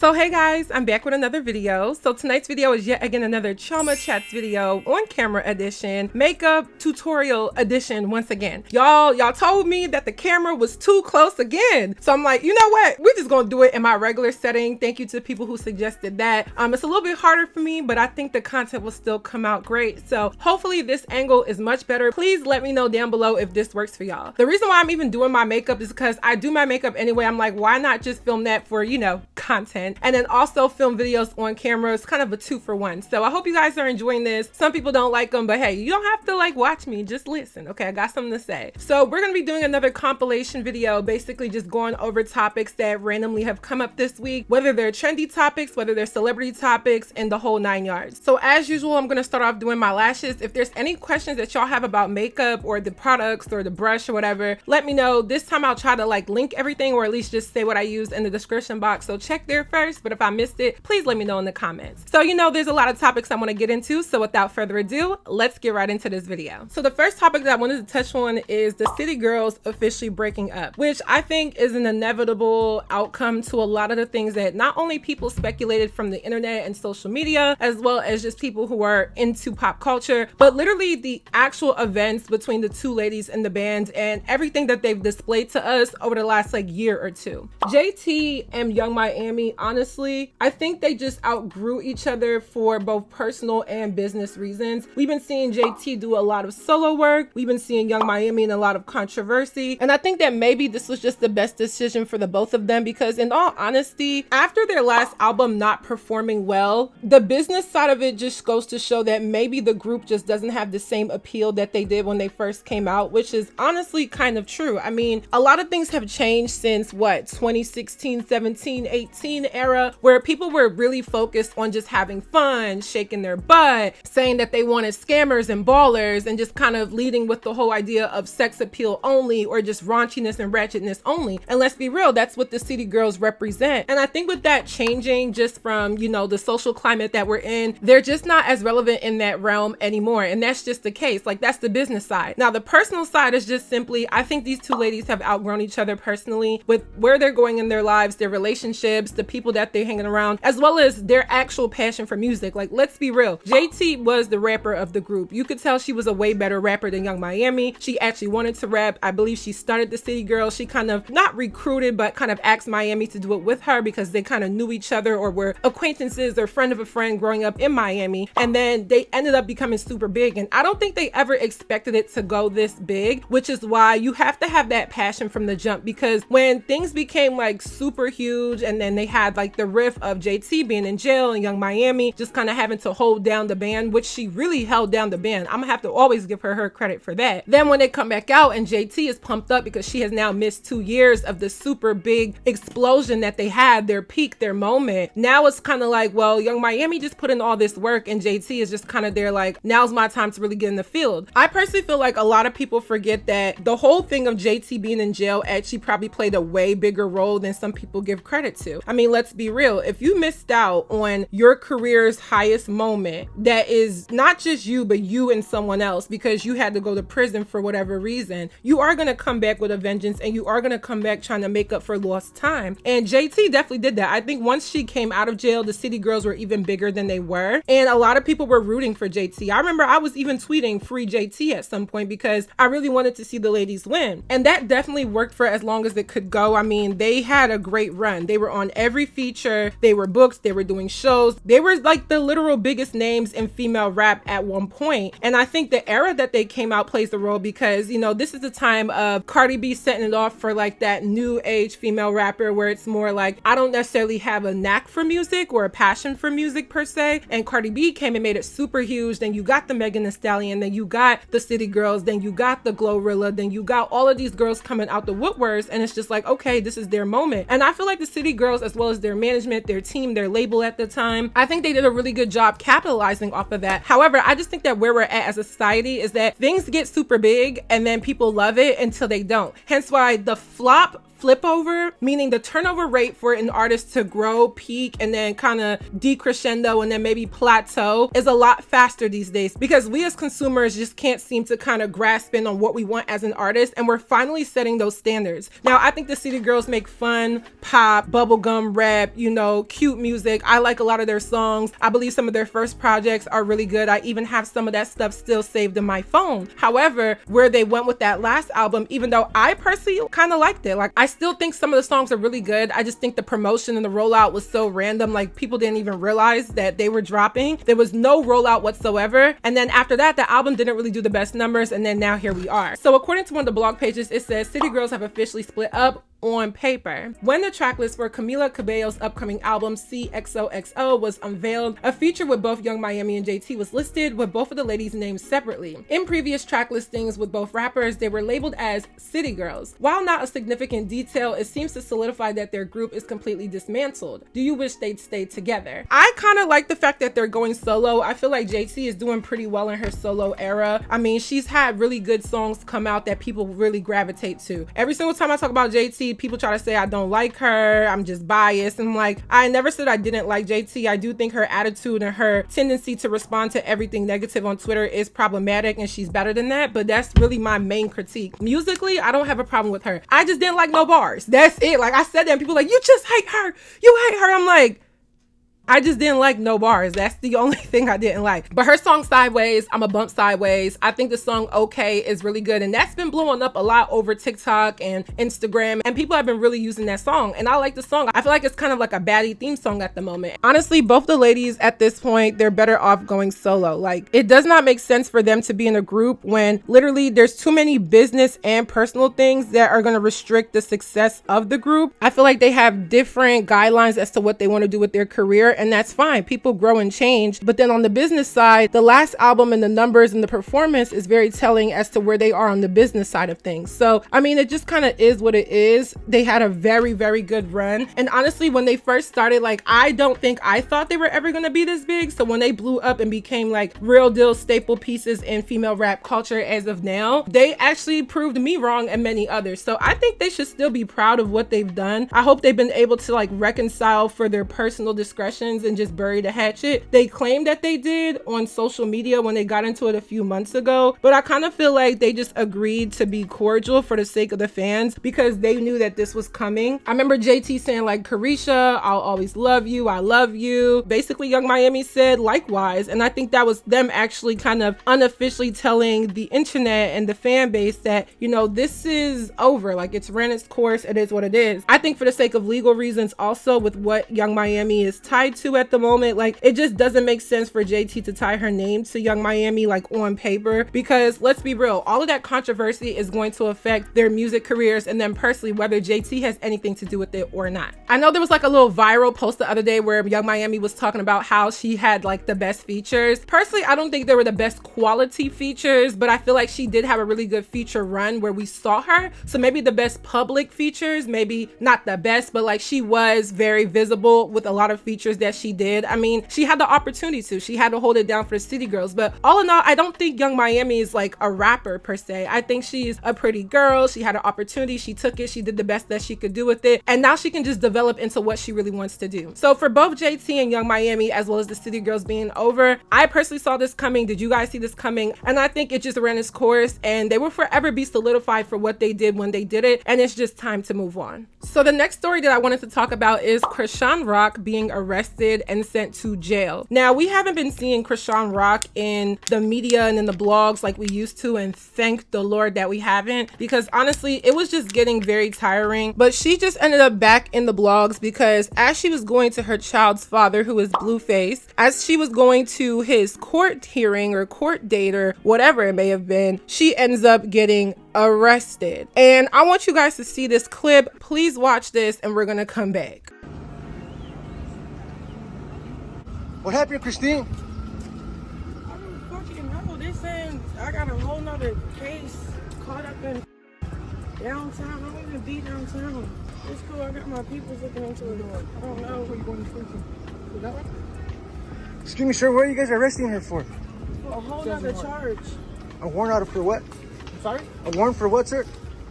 So hey guys, I'm back with another video. So tonight's video is yet again another Chioma Chats video, on camera edition, makeup tutorial edition once again. Y'all told me that the camera was too close again. So I'm like, you know what? We're just gonna do it in my regular setting. Thank you to the people who suggested that. It's a little bit harder for me, but I think the content will still come out great. So hopefully this angle is much better. Please let me know down below if this works for y'all. The reason why I'm even doing my makeup is because I do my makeup anyway. I'm like, why not just film that for, you know, content? And then also film videos on camera. It's kind of a 2-for-1. So I hope you guys are enjoying this. Some people don't like them, but hey, you don't have to like watch me, just listen. Okay, I got something to say. So we're gonna be doing another compilation video, basically just going over topics that randomly have come up this week, whether they're trendy topics, whether they're celebrity topics, and the whole 9 yards. So as usual, I'm gonna start off doing my lashes. If there's any questions that y'all have about makeup or the products or the brush or whatever, let me know. This time I'll try to like link everything, or at least just say what I use in the description box. So check there first, but if I missed it, please let me know in the comments. So you know, there's a lot of topics I want to get into, so without further ado, let's get right into this video. So the first topic that I wanted to touch on is the City Girls officially breaking up, which I think is an inevitable outcome to a lot of the things that not only people speculated from the internet and social media, as well as just people who are into pop culture, but literally the actual events between the two ladies in the band and everything that they've displayed to us over the last like year or two. JT and Young Miami, honestly, I think they just outgrew each other for both personal and business reasons. We've been seeing JT do a lot of solo work. We've been seeing Young Miami in a lot of controversy. And I think that maybe this was just the best decision for the both of them, because in all honesty, after their last album not performing well, the business side of it just goes to show that maybe the group just doesn't have the same appeal that they did when they first came out, which is honestly kind of true. I mean, a lot of things have changed since what, 2016, 17, 18 era, where people were really focused on just having fun, shaking their butt, saying that they wanted scammers and ballers, and just kind of leading with the whole idea of sex appeal only, or just raunchiness and ratchetness only. And let's be real, that's what the City Girls represent. And I think with that changing just from, you know, the social climate that we're in, they're just not as relevant in that realm anymore. And that's just the case. Like, that's the business side. Now, the personal side is just simply, I think these two ladies have outgrown each other personally, with where they're going in their lives, their relationships, the people that they're hanging around, as well as their actual passion for music. Like, let's be real, JT was the rapper of the group. You could tell she was a way better rapper than Young Miami. She actually wanted to rap. I believe she started the City Girls. She kind of not recruited, but kind of asked Miami to do it with her because they kind of knew each other or were acquaintances or friend of a friend growing up in Miami. And then they ended up becoming super big. And I don't think they ever expected it to go this big, which is why you have to have that passion from the jump, because when things became like super huge, and then they had like the riff of JT being in jail and Young Miami just kind of having to hold down the band, which she really held down the band. I'm gonna have to always give her credit for that. Then when they come back out and JT is pumped up because she has now missed 2 years of the super big explosion that they had, their peak, their moment. Now it's kind of like, well, Young Miami just put in all this work and JT is just kind of there like, now's my time to really get in the field. I personally feel like a lot of people forget that the whole thing of JT being in jail actually probably played a way bigger role than some people give credit to. I mean, let's be real. If you missed out on your career's highest moment, that is not just you, but you and someone else, because you had to go to prison for whatever reason, you are going to come back with a vengeance, and you are going to come back trying to make up for lost time. And JT definitely did that. I think once she came out of jail, the City Girls were even bigger than they were. And a lot of people were rooting for JT. I remember I was even tweeting free JT at some point because I really wanted to see the ladies win. And that definitely worked for as long as it could go. I mean, they had a great run. They were on every feature. They were booked. They were doing shows. They were like the literal biggest names in female rap at one point. And I think the era that they came out plays a role, because, you know, this is the time of Cardi B setting it off for like that new age female rapper where it's more like, I don't necessarily have a knack for music or a passion for music per se. And Cardi B came and made it super huge. Then you got the Megan Thee Stallion, then you got the City Girls, then you got the Glorilla, then you got all of these girls coming out the woodworks, and it's just like, okay, this is their moment. And I feel like the City Girls, as well as their management, their team, their label at the time, I think they did a really good job capitalizing off of that. However, I just think that where we're at as a society is that things get super big and then people love it until they don't. Hence why the flop flip over, meaning the turnover rate for an artist to grow, peak, and then kind of decrescendo and then maybe plateau is a lot faster these days, because we as consumers just can't seem to kind of grasp in on what we want as an artist, and we're finally setting those standards. Now, I think the City Girls make fun, pop, bubblegum rap, you know, cute music. I like a lot of their songs. I believe some of their first projects are really good. I even have some of that stuff still saved in my phone. However, where they went with that last album, even though I personally kind of liked it, like I still think some of the songs are really good. I just think the promotion and the rollout was so random. Like people didn't even realize that they were dropping. There was no rollout whatsoever. And then after that, the album didn't really do the best numbers. And then now here we are. So according to one of the blog pages, it says City Girls have officially split up on paper. When the tracklist for Camila Cabello's upcoming album CXOXO was unveiled, a feature with both Young Miami and JT was listed, with both of the ladies' names separately. In previous track listings with both rappers, they were labeled as City Girls. While not a significant detail, it seems to solidify that their group is completely dismantled. Do you wish they'd stayed together? I kind of like the fact that they're going solo. I feel like JT is doing pretty well in her solo era. I mean, she's had really good songs come out that people really gravitate to. Every single time I talk about JT, people try to say I don't like her, I'm just biased. And I'm like, I never said I didn't like JT. I do think her attitude and her tendency to respond to everything negative on Twitter is problematic, and she's better than that, but that's really my main critique. Musically, I don't have a problem with her. I just didn't like no bars. That's it. Like I said that, and people are like, you just hate her. You hate her. I'm like, I just didn't like no bars. That's the only thing I didn't like. But her song Sideways, I'm a bump sideways. I think the song Okay is really good. And that's been blowing up a lot over TikTok and Instagram. And people have been really using that song. And I like the song. I feel like it's kind of like a baddie theme song at the moment. Honestly, both the ladies at this point, they're better off going solo. Like it does not make sense for them to be in a group when literally there's too many business and personal things that are going to restrict the success of the group. I feel like they have different guidelines as to what they want to do with their career. And that's fine. People grow and change. But then on the business side, the last album and the numbers and the performance is very telling as to where they are on the business side of things. So, I mean, it just kind of is what it is. They had a very, very good run. And honestly, when they first started, like, I don't think I thought they were ever going to be this big. So when they blew up and became like real deal staple pieces in female rap culture as of now, they actually proved me wrong and many others. So I think they should still be proud of what they've done. I hope they've been able to like reconcile for their personal discretion and just bury the hatchet. They claimed that they did on social media when they got into it a few months ago, but I kind of feel like they just agreed to be cordial for the sake of the fans because they knew that this was coming. I remember JT saying like, Carisha, I'll always love you, I love you. Basically, Young Miami said likewise, and I think that was them actually kind of unofficially telling the internet and the fan base that, you know, this is over, like it's ran its course, it is what it is. I think for the sake of legal reasons also, with what Young Miami is tied to at the moment, like it just doesn't make sense for JT to tie her name to Young Miami like on paper, because let's be real, all of that controversy is going to affect their music careers and then personally whether JT has anything to do with it or not. I know there was like a little viral post the other day where Young Miami was talking about how she had like the best features. Personally, I don't think they were the best quality features, but I feel like she did have a really good feature run where we saw her. So maybe the best public features, maybe not the best, but like she was very visible with a lot of features that she did. I mean, she had the opportunity to. She had to hold it down for the City Girls. But all in all, I don't think Young Miami is like a rapper per se. I think she's a pretty girl. She had an opportunity. She took it. She did the best that she could do with it. And now she can just develop into what she really wants to do. So for both JT and Young Miami, as well as the City Girls being over, I personally saw this coming. Did you guys see this coming? And I think it just ran its course and they will forever be solidified for what they did when they did it. And it's just time to move on. So the next story that I wanted to talk about is Chrisean Rock being arrested and sent to jail. Now, we haven't been seeing Chrisean Rock in the media and in the blogs like we used to, and thank the Lord that we haven't, because honestly, it was just getting very tiring. But she just ended up back in the blogs because as she was going to her child's father, who is Blueface, as she was going to his court hearing or court date or whatever it may have been, she ends up getting arrested. And I want you guys to see this clip. Please watch this and we're gonna come back. What happened, Christine? I don't fucking know. They saying I got a whole nother case caught up in downtown. I don't even be downtown. It's cool. I got my people looking into it. I don't know. Where you going to prison? That one? Excuse me, sir. What are you guys arresting her for? For a whole nother charge. A warrant out for what? Sorry? A warrant for what, sir?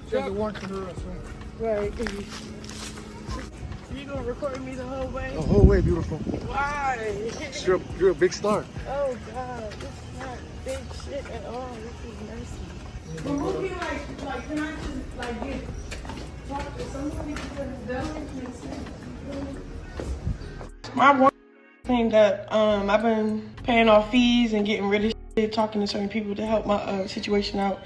There's a warrant for her arrest. Right. You gonna record me the whole way? The whole way, beautiful. Why? You're a big star. Oh God, this is not big shit at all. This is messy. But who can like can I just like get talk to somebody because that makes no sense. My one thing that I've been paying off fees and getting rid of shit, talking to certain people to help my situation out.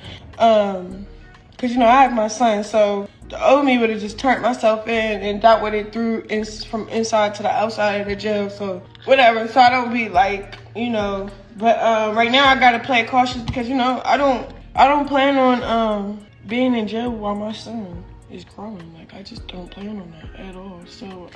Cause you know I have my son, so the old me would have just turned myself in and dealt with it from inside to the outside of the jail. So whatever. So I don't be like, you know. But right now I gotta play cautious because you know I don't plan on being in jail while my son is growing. Like I just don't plan on that at all. So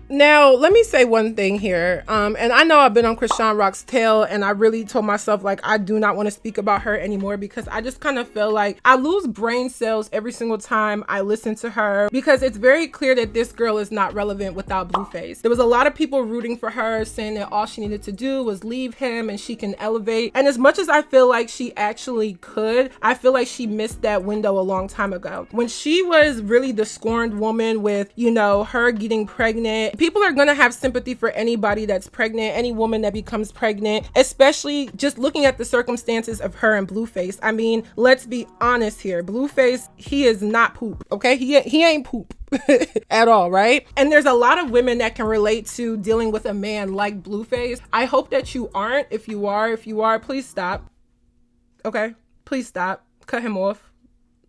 now let me say one thing here. And I know I've been on Chrisean Rock's tail and I really told myself like I do not want to speak about her anymore because I just kind of feel like I lose brain cells every single time I listen to her because it's very clear that this girl is not relevant without Blueface. There was a lot of people rooting for her, saying that all she needed to do was leave him and she can elevate. And as much as I feel like she actually could, I feel like she missed that window a long time ago. When she was really the scorned woman with, you know, her getting pregnant, people are gonna have sympathy for anybody that's pregnant, any woman that becomes pregnant, especially just looking at the circumstances of her and Blueface. I mean, let's be honest here. Blueface, he is not poop, okay? He ain't poop. At all, right? And there's a lot of women that can relate to dealing with a man like Blueface. I hope that you aren't. If you are, please stop. Okay? Please stop. Cut him off.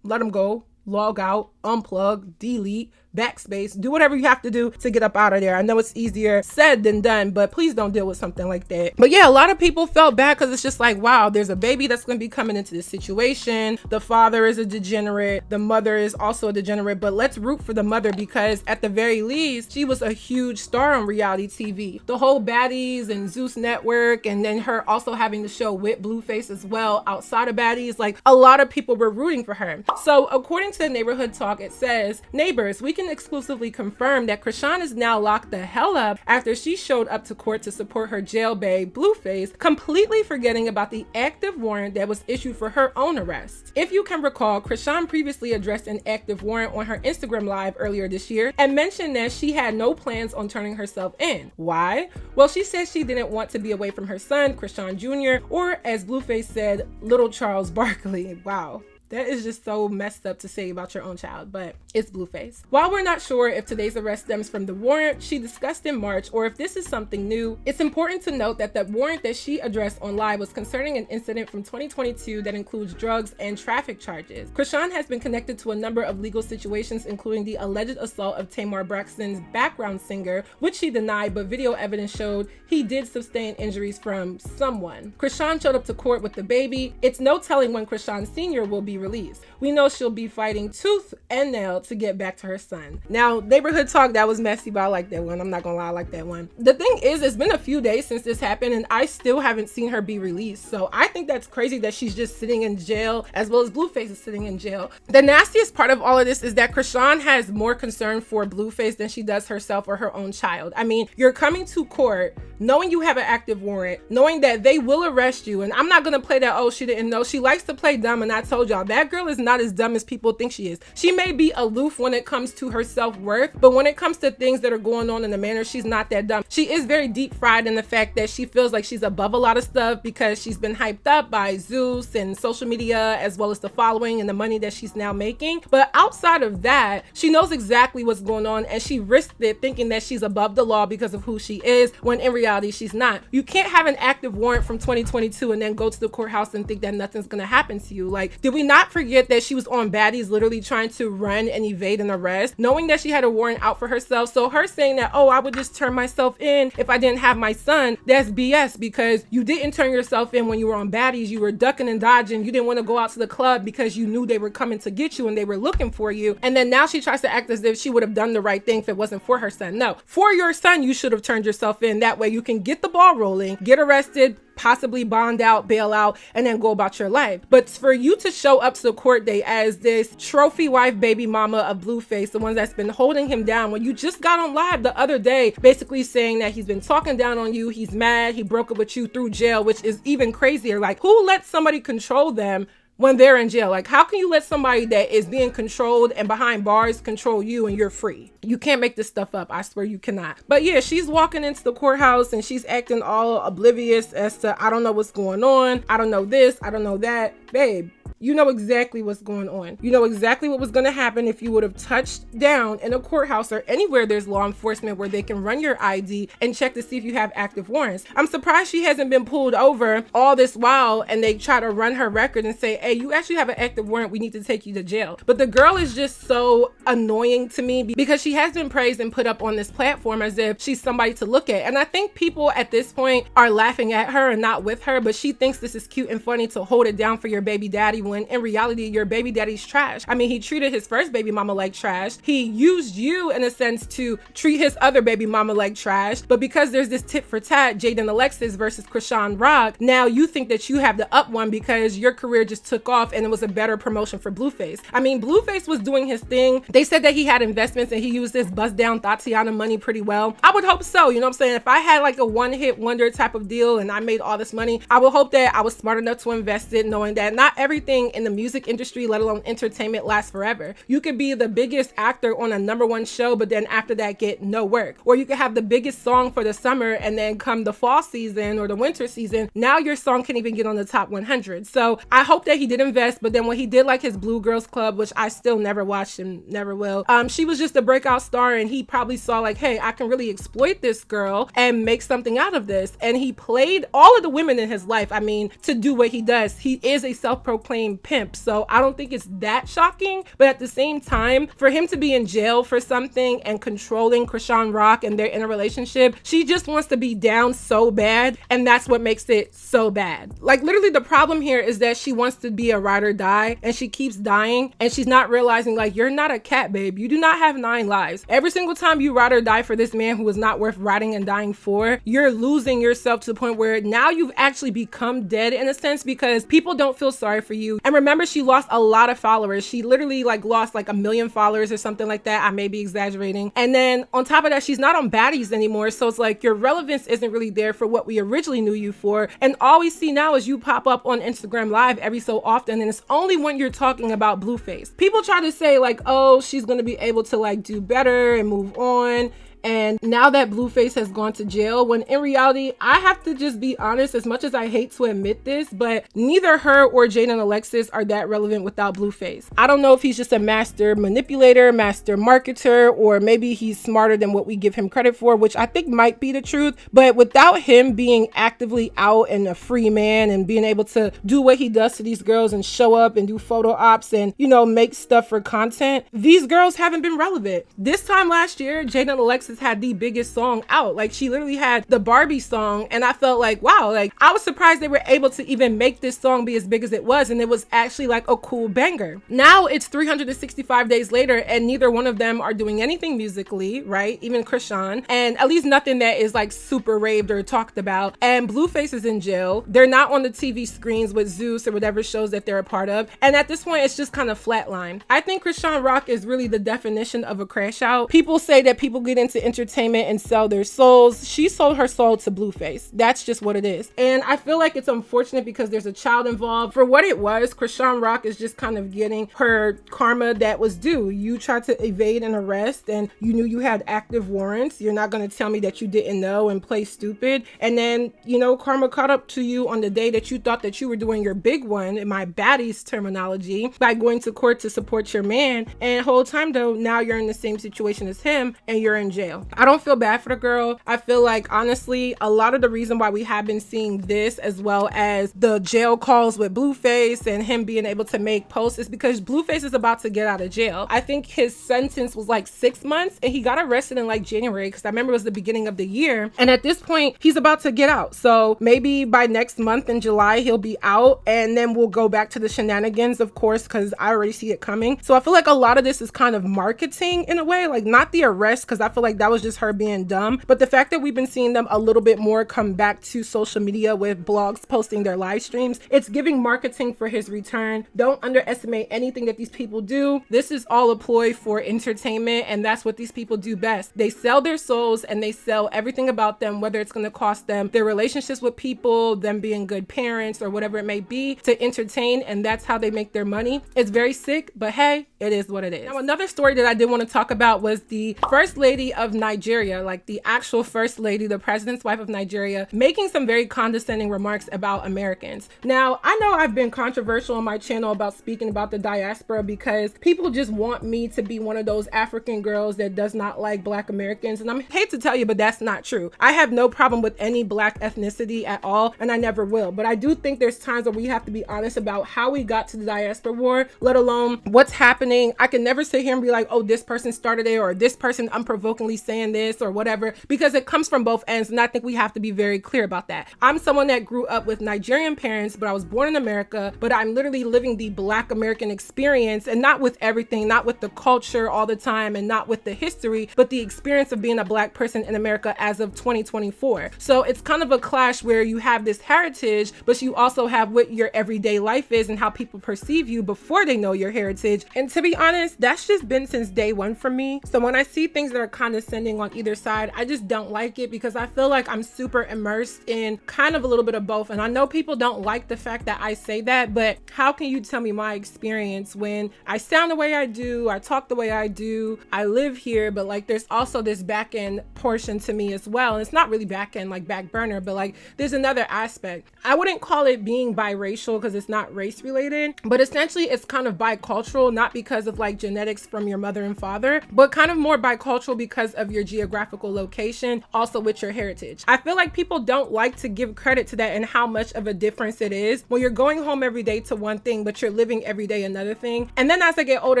Let him go. Log out. Unplug. Delete. Backspace. Do whatever you have to do to get up out of there. I know it's easier said than done, but please don't deal with something like that. But yeah, a lot of people felt bad because it's just like, wow, there's a baby that's going to be coming into this situation. The father is a degenerate. The mother is also a degenerate, but let's root for the mother because at the very least, she was a huge star on reality TV. The whole Baddies and Zeus Network, and then her also having the show with Blueface as well outside of Baddies, like a lot of people were rooting for her. So according to the Neighborhood Talk, it says, neighbors, we can exclusively confirm that Chrisean is now locked the hell up after she showed up to court to support her jail bae Blueface, completely forgetting about the active warrant that was issued for her own arrest. If you can recall, Chrisean previously addressed an active warrant on her Instagram live earlier this year and mentioned that she had no plans on turning herself in. Why? Well, she said she didn't want to be away from her son, Chrisean Jr., or as Blueface said, little Charles Barkley. Wow. That is just so messed up to say about your own child, but it's Blueface. While we're not sure if today's arrest stems from the warrant she discussed in March or if this is something new, it's important to note that the warrant that she addressed on live was concerning an incident from 2022 that includes drugs and traffic charges. Chrisean has been connected to a number of legal situations, including the alleged assault of Tamar Braxton's background singer, which she denied, but video evidence showed he did sustain injuries from someone. Chrisean showed up to court with the baby. It's no telling when Chrisean Sr. will be released. We know she'll be fighting tooth and nail to get back to her son. Now, Neighborhood Talk, that was messy, but I like that one. I'm not gonna lie, I like that one. The thing is, it's been a few days since this happened and I still haven't seen her be released. So I think that's crazy that she's just sitting in jail as well as Blueface is sitting in jail. The nastiest part of all of this is that Chrisean has more concern for Blueface than she does herself or her own child. I mean, you're coming to court knowing you have an active warrant, knowing that they will arrest you. And I'm not gonna play that, oh, she didn't know. She likes to play dumb, and I told y'all, that girl is not as dumb as people think she is. She may be aloof when it comes to her self-worth, but when it comes to things that are going on in the manner, she's not that dumb. She is very deep fried in the fact that she feels like she's above a lot of stuff because she's been hyped up by Zeus and social media, as well as the following and the money that she's now making. But outside of that, she knows exactly what's going on, and she risked it thinking that she's above the law because of who she is, when in reality she's not. You can't have an active warrant from 2022 and then go to the courthouse and think that nothing's gonna happen to you. Like, did we not forget that she was on Baddies literally trying to run and evade an arrest, knowing that she had a warrant out for herself? So her saying that, oh, I would just turn myself in if I didn't have my son, that's BS, because you didn't turn yourself in when you were on Baddies. You were ducking and dodging. You didn't want to go out to the club because you knew they were coming to get you and they were looking for you. And then now she tries to act as if she would have done the right thing if it wasn't for her son. No, for your son, you should have turned yourself in. That way you can get the ball rolling, get arrested, possibly bond out, bail out, and then go about your life. But for you to show up to the court date as this trophy wife baby mama of Blueface, the one that's been holding him down, when you just got on live the other day basically saying that he's been talking down on you, he's mad, he broke up with you through jail, which is even crazier. Like, who lets somebody control them when they're in jail. Like, how can you let somebody that is being controlled and behind bars control you and you're free? You can't make this stuff up. I swear you cannot. But yeah, she's walking into the courthouse and she's acting all oblivious as to, I don't know what's going on. I don't know this. I don't know that. Babe, you know exactly what's going on. You know exactly what was going to happen if you would have touched down in a courthouse or anywhere there's law enforcement where they can run your ID and check to see if you have active warrants. I'm surprised she hasn't been pulled over all this while and they try to run her record and say, hey, you actually have an active warrant. We need to take you to jail. But the girl is just so annoying to me because she has been praised and put up on this platform as if she's somebody to look at. And I think people at this point are laughing at her and not with her, but she thinks this is cute and funny to hold it down for your baby daddy when in reality your baby daddy's trash. I mean, he treated his first baby mama like trash. He used you in a sense to treat his other baby mama like trash, but because there's this tit for tat, Jaden Alexis versus Chrisean Rock, now you think that you have the up one because your career just took off and it was a better promotion for Blueface. I mean, Blueface was doing his thing. They said that he had investments and he used this bust down Tatiana money pretty well. I would hope so, you know what I'm saying? If I had like a one-hit wonder type of deal and I made all this money, I would hope that I was smart enough to invest it, knowing that not everything in the music industry, let alone entertainment, lasts forever. You could be the biggest actor on a #1 show, but then after that get no work. Or you could have the biggest song for the summer and then come the fall season or the winter season, now your song can't even get on the top 100. So I hope that he did invest, but then when he did like his Blue Girls Club, which I still never watched and never will, she was just a breakout star and he probably saw like, hey, I can really exploit this girl and make something out of this. And he played all of the women in his life, I mean, to do what he does. He is a self-proclaimed pimp, so I don't think it's that shocking, but at the same time, for him to be in jail for something and controlling Chrisean Rock and they're in a relationship, she just wants to be down so bad, and that's what makes it so bad. Like, literally the problem here is that she wants to be a ride or die and she keeps dying and she's not realizing like, you're not a cat, babe. You do not have 9 lives. Every single time you ride or die for this man who is not worth riding and dying for, you're losing yourself to the point where now you've actually become dead in a sense because people don't feel sorry for you. And remember, she lost a lot of followers. She literally like lost like 1 million followers or something like that. I may be exaggerating. And then on top of that, she's not on baddies anymore. So it's like your relevance isn't really there for what we originally knew you for. And all we see now is you pop up on Instagram Live every so often. And it's only when you're talking about Blueface. People try to say like, oh, she's going to be able to like do better and move on. And now that Blueface has gone to jail, when in reality, I have to just be honest, as much as I hate to admit this, but neither her or Jaden Alexis are that relevant without Blueface. I don't know if he's just a master manipulator, master marketer, or maybe he's smarter than what we give him credit for, which I think might be the truth. But without him being actively out and a free man and being able to do what he does to these girls and show up and do photo ops and, you know, make stuff for content, these girls haven't been relevant. This time last year, Jaden Alexis had the biggest song out. Like, she literally had the Barbie song, and I felt like, wow, like I was surprised they were able to even make this song be as big as it was, and it was actually like a cool banger. Now it's 365 days later and neither one of them are doing anything musically, right? Even Chrisean, and at least nothing that is like super raved or talked about. And Blueface is in jail. They're not on the TV screens with Zeus or whatever shows that they're a part of, and at this point it's just kind of flatline. I think Chrisean Rock is really the definition of a crash out. People say that people get into entertainment and sell their souls. She sold her soul to Blueface. That's just what it is. And I feel like it's unfortunate because there's a child involved. For what it was, Chrisean Rock is just kind of getting her karma that was due. You tried to evade an arrest and you knew you had active warrants. You're not going to tell me that you didn't know and play stupid. And then, you know, karma caught up to you on the day that you thought that you were doing your big one, in my baddies terminology, by going to court to support your man. And the whole time though, now you're in the same situation as him and you're in jail. I don't feel bad for the girl. I feel like, honestly, a lot of the reason why we have been seeing this, as well as the jail calls with Blueface and him being able to make posts, is because Blueface is about to get out of jail. I think his sentence was like 6 months and he got arrested in like January, because I remember it was the beginning of the year. And at this point, he's about to get out. So maybe by next month in July, he'll be out, and then we'll go back to the shenanigans, of course, because I already see it coming. So I feel like a lot of this is kind of marketing in a way, like not the arrest, because I feel like that was just her being dumb. But the fact that we've been seeing them a little bit more come back to social media with blogs posting their live streams, it's giving marketing for his return. Don't underestimate anything that these people do. This is all a ploy for entertainment, and that's what these people do best. They sell their souls and they sell everything about them, whether it's going to cost them their relationships with people, them being good parents, or whatever it may be, to entertain, and that's how they make their money. It's very sick, but hey, it is what it is. Now, another story that I did want to talk about was the First Lady of Nigeria, like the actual First Lady, the president's wife of Nigeria, making some very condescending remarks about Americans. Now, I know I've been controversial on my channel about speaking about the diaspora because people just want me to be one of those African girls that does not like Black Americans, and I hate to tell you, but that's not true. I have no problem with any Black ethnicity at all, and I never will, but I do think there's times where we have to be honest about how we got to the diaspora war, let alone what's happening. I can never sit here and be like, oh, this person started it, or this person unprovokingly saying this or whatever, because it comes from both ends, and I think we have to be very clear about that. I'm someone that grew up with Nigerian parents, but I was born in America, but I'm literally living the Black American experience, and not with everything, not with the culture all the time, and not with the history, but the experience of being a Black person in America as of 2024. So it's kind of a clash where you have this heritage, but you also have what your everyday life is and how people perceive you before they know your heritage. And to be honest, that's just been since day one for me. So when I see things that are condescending on either side, I just don't like it, because I feel like I'm super immersed in kind of a little bit of both. And I know people don't like the fact that I say that, but how can you tell me my experience when I sound the way I do, I talk the way I do, I live here, but like there's also this back end portion to me as well. And it's not really back end, like back burner, but like there's another aspect. I wouldn't call it being biracial because it's not race related, but essentially it's kind of bicultural, not because of like genetics from your mother and father, but kind of more bicultural because of your geographical location, also with your heritage. I feel like people don't like to give credit to that and how much of a difference it is when you're going home every day to one thing, but you're living every day another thing. And then as I get older,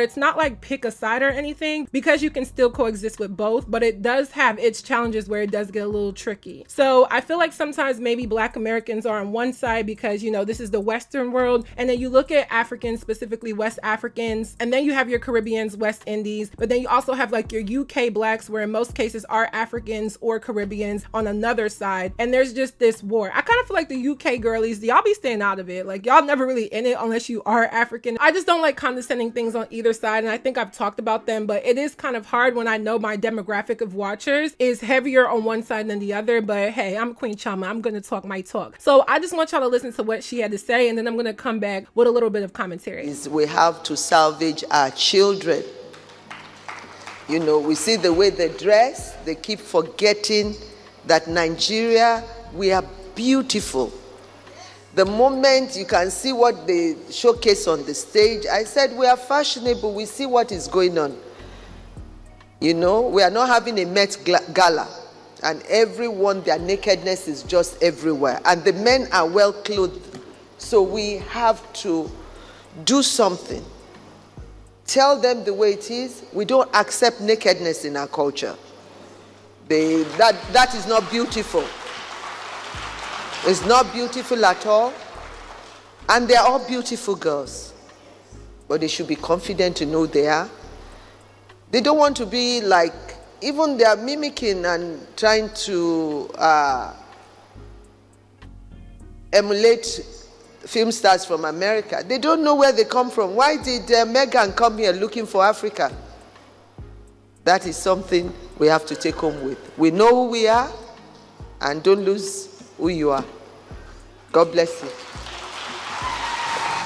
it's not like pick a side or anything, because you can still coexist with both, but it does have its challenges where it does get a little tricky. So I feel like sometimes maybe Black Americans are on one side because, you know, this is the Western world, and then you look at Africans, specifically West Africans, and then you have your Caribbeans, West Indies, but then you also have like your UK Blacks, where in most cases are Africans or Caribbeans on another side, and there's just this war. I kind of feel like the UK girlies, y'all be staying out of it. Like y'all never really in it unless you are African. I just don't like condescending things on either side, and I think I've talked about them, but it is kind of hard when I know my demographic of watchers is heavier on one side than the other. But hey, I'm Queen Chioma, I'm gonna talk my talk. So I just want y'all to listen to what she had to say, and then I'm gonna come back with a little bit of commentary. We have to salvage our children. You know, we see the way they dress, they keep forgetting that Nigeria, we are beautiful. The moment you can see what they showcase on the stage, I said we are fashionable, we see what is going on. You know, we are not having a Met Gala, and everyone, their nakedness is just everywhere. And the men are well clothed. So we have to do something. Tell them the way it is. We don't accept nakedness in our culture. That is not beautiful. It's not beautiful at all. And they're all beautiful girls. But they should be confident to know they are. They don't want to be like, even they are mimicking and trying to emulate film stars from America. They don't know where they come from. Why did Meghan come here looking for Africa? That is something we have to take home with. We know who we are, and don't lose who you are. God bless you.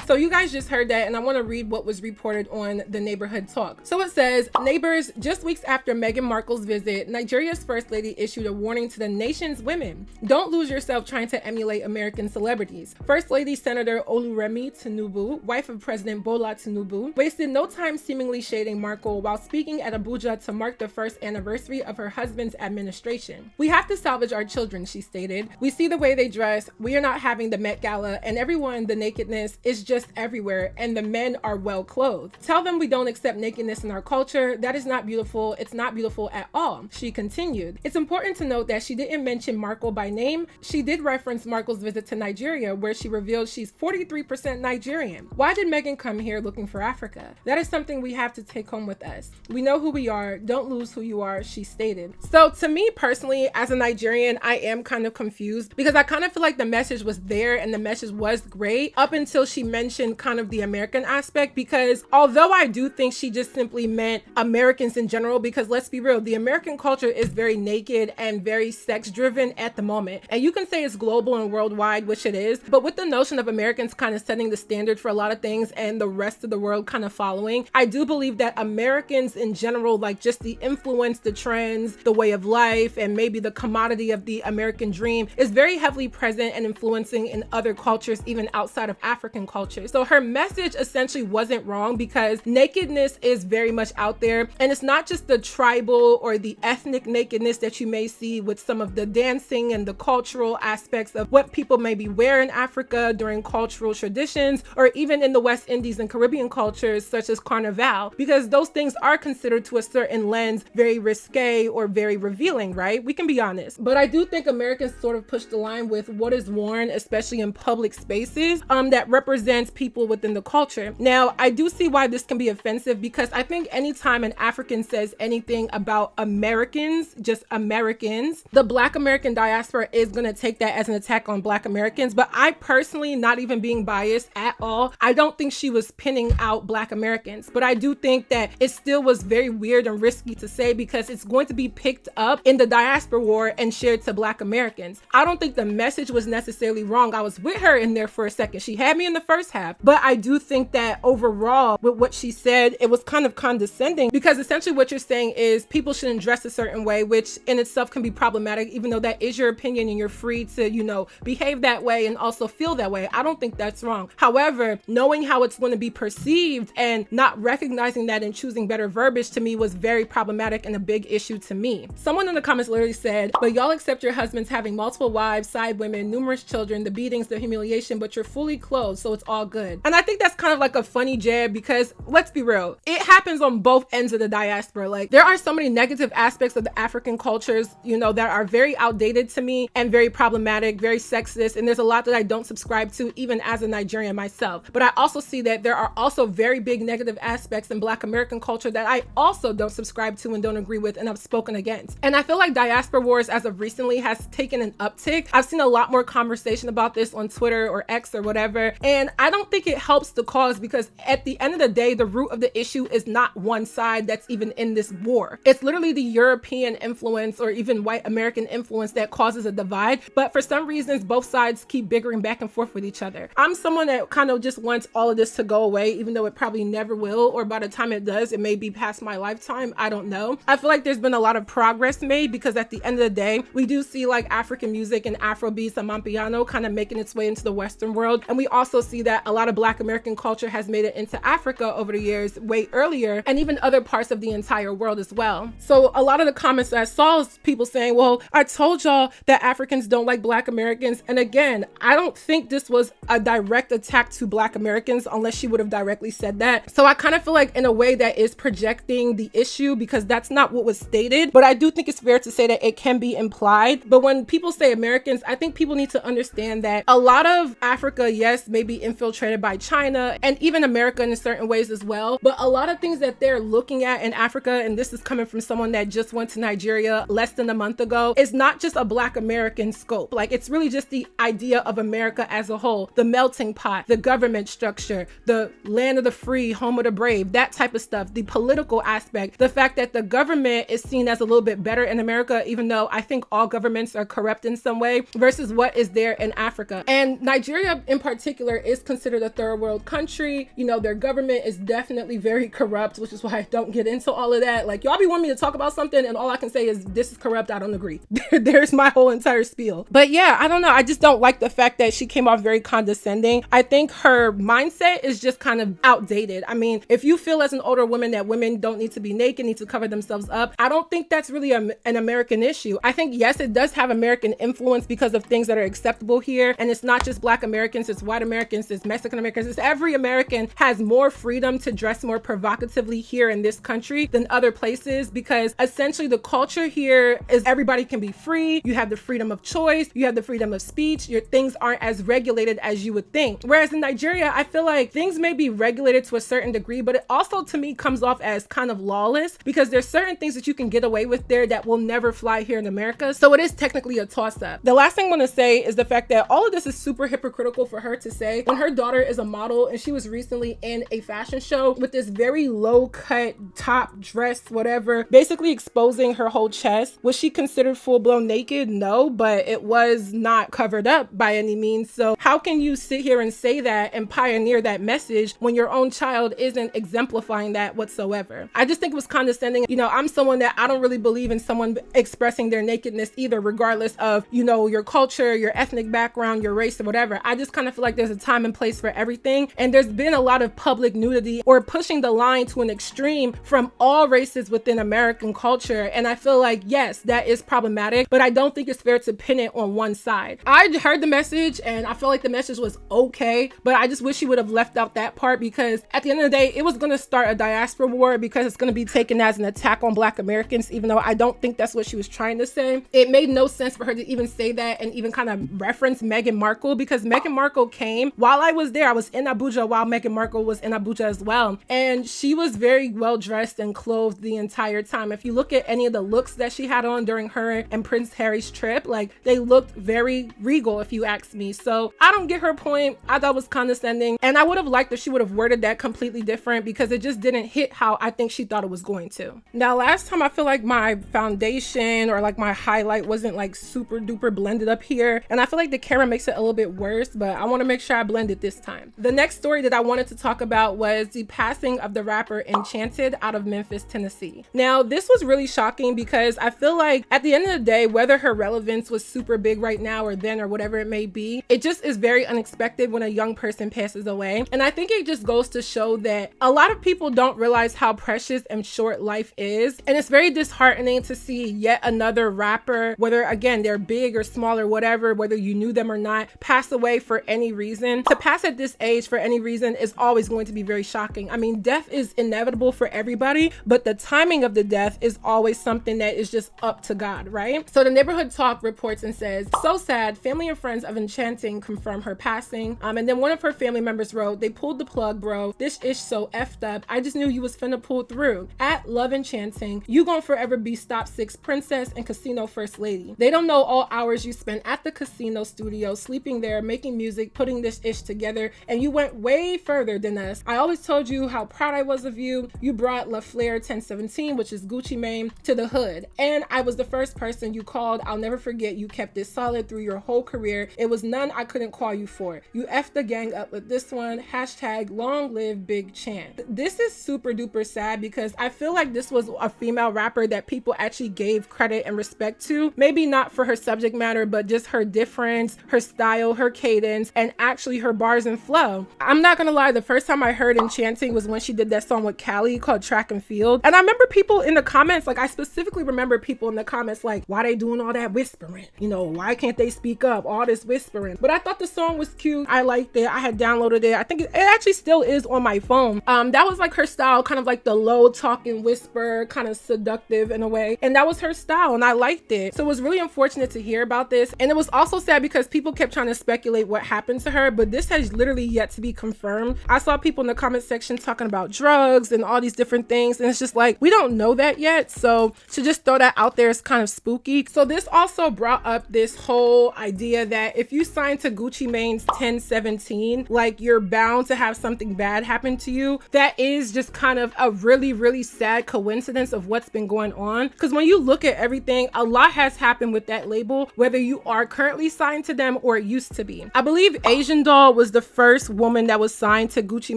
So you guys just heard that, and I want to read what was reported on the Neighborhood Talk. So it says, neighbors, just weeks after Meghan Markle's visit, Nigeria's First Lady issued a warning to the nation's women. Don't lose yourself trying to emulate American celebrities. First Lady Senator Oluremi Tinubu, wife of President Bola Tinubu, wasted no time seemingly shading Markle while speaking at Abuja to mark the first anniversary of her husband's administration. We have to salvage our children, she stated. We see the way they dress. We are not having the Met Gala, and everyone, the nakedness is just just everywhere, and the men are well clothed. Tell them we don't accept nakedness in our culture. That is not beautiful. It's not beautiful at all. She continued. It's important to note that she didn't mention Markle by name. She did reference Markle's visit to Nigeria, where she revealed she's 43% Nigerian. Why did Meghan come here looking for Africa? That is something we have to take home with us. We know who we are. Don't lose who you are, she stated. So to me personally, as a Nigerian, I am kind of confused because I kind of feel like the message was there and the message was great up until she mentioned kind of the American aspect, because although I do think she just simply meant Americans in general, because let's be real, the American culture is very naked and very sex driven at the moment. And you can say it's global and worldwide, which it is, but with the notion of Americans kind of setting the standard for a lot of things and the rest of the world kind of following, I do believe that Americans in general, like just the influence, the trends, the way of life, and maybe the commodity of the American dream is very heavily present and influencing in other cultures, even outside of African cultures. So her message essentially wasn't wrong, because nakedness is very much out there, and it's not just the tribal or the ethnic nakedness that you may see with some of the dancing and the cultural aspects of what people maybe wear in Africa during cultural traditions, or even in the West Indies and Caribbean cultures such as Carnival, because those things are considered to a certain lens very risque or very revealing, right? We can be honest. But I do think Americans sort of push the line with what is worn, especially in public spaces, that represents people within the culture. Now, I do see why this can be offensive, because I think anytime an African says anything about Americans, just Americans, the Black American diaspora is going to take that as an attack on Black Americans. But I personally, not even being biased at all, I don't think she was pinning out Black Americans. But I do think that it still was very weird and risky to say, because it's going to be picked up in the diaspora war and shared to Black Americans. I don't think the message was necessarily wrong. I was with her in there for a second. She had me in the first half, but I do think that overall with what she said, it was kind of condescending, because essentially what you're saying is people shouldn't dress a certain way, which in itself can be problematic, even though that is your opinion and you're free to, you know, behave that way and also feel that way. I don't think that's wrong. However, knowing how it's going to be perceived and not recognizing that and choosing better verbiage, to me was very problematic and a big issue to me. Someone in the comments literally said, but y'all accept your husbands having multiple wives, side women, numerous children, the beatings, the humiliation, but you're fully clothed, so it's all good. And I think that's kind of like a funny jab, because let's be real, it happens on both ends of the diaspora. Like, there are so many negative aspects of the African cultures, you know, that are very outdated to me and very problematic, very sexist, and there's a lot that I don't subscribe to, even as a Nigerian myself. But I also see that there are also very big negative aspects in Black American culture that I also don't subscribe to and don't agree with and I've spoken against. And I feel like diaspora wars as of recently has taken an uptick. I've seen a lot more conversation about this on Twitter or X or whatever, and I don't think it helps the cause, because at the end of the day, the root of the issue is not one side that's even in this war. It's literally the European influence or even white American influence that causes a divide. But for some reasons, both sides keep bickering back and forth with each other. I'm someone that kind of just wants all of this to go away, even though it probably never will, or by the time it does, it may be past my lifetime. I don't know. I feel like there's been a lot of progress made, because at the end of the day, we do see like African music and Afrobeats and Mampiano kind of making its way into the Western world. And we also see that a lot of Black American culture has made it into Africa over the years, way earlier, and even other parts of the entire world as well. So a lot of the comments that I saw is people saying, well, I told y'all that Africans don't like Black Americans. And again, I don't think this was a direct attack to Black Americans, unless she would have directly said that. So I kind of feel like in a way that is projecting the issue, because that's not what was stated. But I do think it's fair to say that it can be implied. But when people say Americans, I think people need to understand that a lot of Africa, yes, may be infiltrated by China and even America in certain ways as well. But a lot of things that they're looking at in Africa, and this is coming from someone that just went to Nigeria less than a month ago, is not just a Black American scope. Like, it's really just the idea of America as a whole, the melting pot, the government structure, the land of the free, home of the brave, that type of stuff, the political aspect, the fact that the government is seen as a little bit better in America, even though I think all governments are corrupt in some way, versus what is there in Africa. And Nigeria in particular is considered a third world country. You know, their government is definitely very corrupt, which is why I don't get into all of that. Like, y'all be wanting me to talk about something and all I can say is this is corrupt, I don't agree. There's my whole entire spiel. But yeah, I don't know. I just don't like the fact that she came off very condescending. I think her mindset is just kind of outdated. I mean, if you feel as an older woman that women don't need to be naked, need to cover themselves up, I don't think that's really an American issue. I think, yes, it does have American influence because of things that are acceptable here. And it's not just Black Americans, it's white Americans, it's it's Mexican Americans, it's every American has more freedom to dress more provocatively here in this country than other places, because essentially the culture here is everybody can be free. You have the freedom of choice, you have the freedom of speech, your things aren't as regulated as you would think. Whereas in Nigeria, I feel like things may be regulated to a certain degree, but it also to me comes off as kind of lawless, because there's certain things that you can get away with there that will never fly here in America. So it is technically a toss-up. The last thing I want to say is the fact that all of this is super hypocritical for her to say when her daughter is a model and she was recently in a fashion show with this very low cut top dress, whatever, basically exposing her whole chest. Was she considered full-blown naked? No, but it was not covered up by any means. So how can you sit here and say that and pioneer that message when your own child isn't exemplifying that whatsoever? I just think it was condescending. You know, I'm someone that I don't really believe in someone expressing their nakedness either, regardless of, you know, your culture, your ethnic background, your race, or whatever. I just kind of feel like there's a time and place for everything. And there's been a lot of public nudity or pushing the line to an extreme from all races within American culture. And I feel like, yes, that is problematic, but I don't think it's fair to pin it on one side. I heard the message and I felt like the message was okay, but I just wish she would have left out that part, because at the end of the day, it was going to start a diaspora war, because it's going to be taken as an attack on Black Americans, even though I don't think that's what she was trying to say. It made no sense for her to even say that and even kind of reference Meghan Markle, because Meghan Markle came while I was there. I was in Abuja while Meghan Markle was in Abuja as well. And she was very well dressed and clothed the entire time. If you look at any of the looks that she had on during her and Prince Harry's trip, like, they looked very regal, if you ask me. So I don't get her point. I thought it was condescending, and I would have liked if she would have worded that completely different, because it just didn't hit how I think she thought it was going to. Now, last time I feel like my foundation or like my highlight wasn't like super duper blended up here, and I feel like the camera makes it a little bit worse, but I want to make sure I blend it this time. The next story that I wanted to talk about was the passing of the rapper Enchanted out of Memphis, Tennessee. Now, this was really shocking, because I feel like at the end of the day, whether her relevance was super big right now or then or whatever it may be, it just is very unexpected when a young person passes away. And I think it just goes to show that a lot of people don't realize how precious and short life is. And it's very disheartening to see yet another rapper, whether again they're big or small or whatever, whether you knew them or not, pass away for any reason. To pass at this age for any reason is always going to be very shocking. I mean, death is inevitable for everybody, but the timing of the death is always something that is just up to God, right? So the Neighborhood Talk reports and says, "So sad, family and friends of Enchanting confirm her passing." And then one of her family members wrote, "They pulled the plug, bro. This ish so effed up. I just knew you was finna pull through. At Love Enchanting, you gon' forever be Stop 6 Princess and Casino First Lady. They don't know all hours you spent at the casino studio, sleeping there, making music, putting this ish together, and you went way further than us. I always told you how proud I was of you. You brought La Flair 1017, which is Gucci Mane, to the hood. And I was the first person you called. I'll never forget you kept it solid through your whole career. It was none I couldn't call you for. You effed the gang up with this one. Hashtag long live Big Chan." This is super duper sad, because I feel like this was a female rapper that people actually gave credit and respect to. Maybe not for her subject matter, but just her difference, her style, her cadence, and actually her bars and flow. I'm not gonna lie, the first time I heard Enchanting was when she did that song with Callie called Track and Field. And I remember people in the comments, like I specifically remember people in the comments like, why they doing all that whispering? You know, why can't they speak up? All this whispering. But I thought the song was cute. I liked it. I had downloaded it. I think it actually still is on my phone. That was like her style, kind of like the low talking whisper, kind of seductive in a way. And that was her style, and I liked it. So it was really unfortunate to hear about this. And it was also sad because people kept trying to speculate what happened to her, but this has literally yet to be confirmed. I saw people in the comment section talking about drugs and all these different things, and it's just like, we don't know that yet. So to just throw that out there is kind of spooky. So this also brought up this whole idea that if you sign to Gucci Mane's 1017, like you're bound to have something bad happen to you. That is just kind of a really, really sad coincidence of what's been going on. Because when you look at everything, a lot has happened with that label, whether you are currently signed to them or it used to be. I believe Asian Doll was the first woman that was signed to Gucci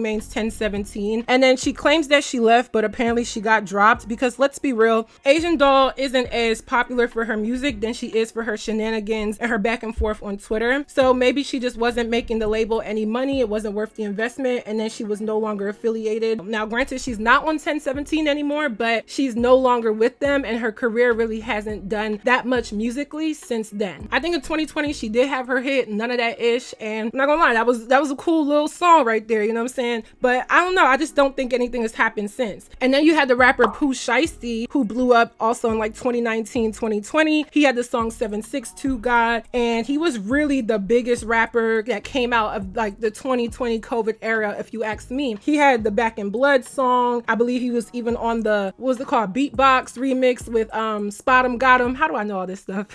Mane's 1017. And then she claims that she left, but apparently she got dropped, because let's be real, Asian Doll isn't as popular for her music than she is for her shenanigans and her back and forth on Twitter. So maybe she just wasn't making the label any money. It wasn't worth the investment. And then she was no longer affiliated. Now, granted, she's not on 1017 anymore, but she's no longer with them. And her career really hasn't done that much musically since then. I think in 2020, she did have her hit, None of That Ish. And I'm not gonna lie, that was a cool little song right there, you know what I'm saying? But I don't know, I just don't think anything has happened since. And then you had the rapper Pooh Shiesty, who blew up also in like 2019, 2020. He had the song 762 God, and he was really the biggest rapper that came out of like the 2020 COVID era, if you ask me. He had the Back in Blood song. I believe he was even on the, what was it called, Beatbox remix with Spot 'em Got 'em. How do I know all this stuff?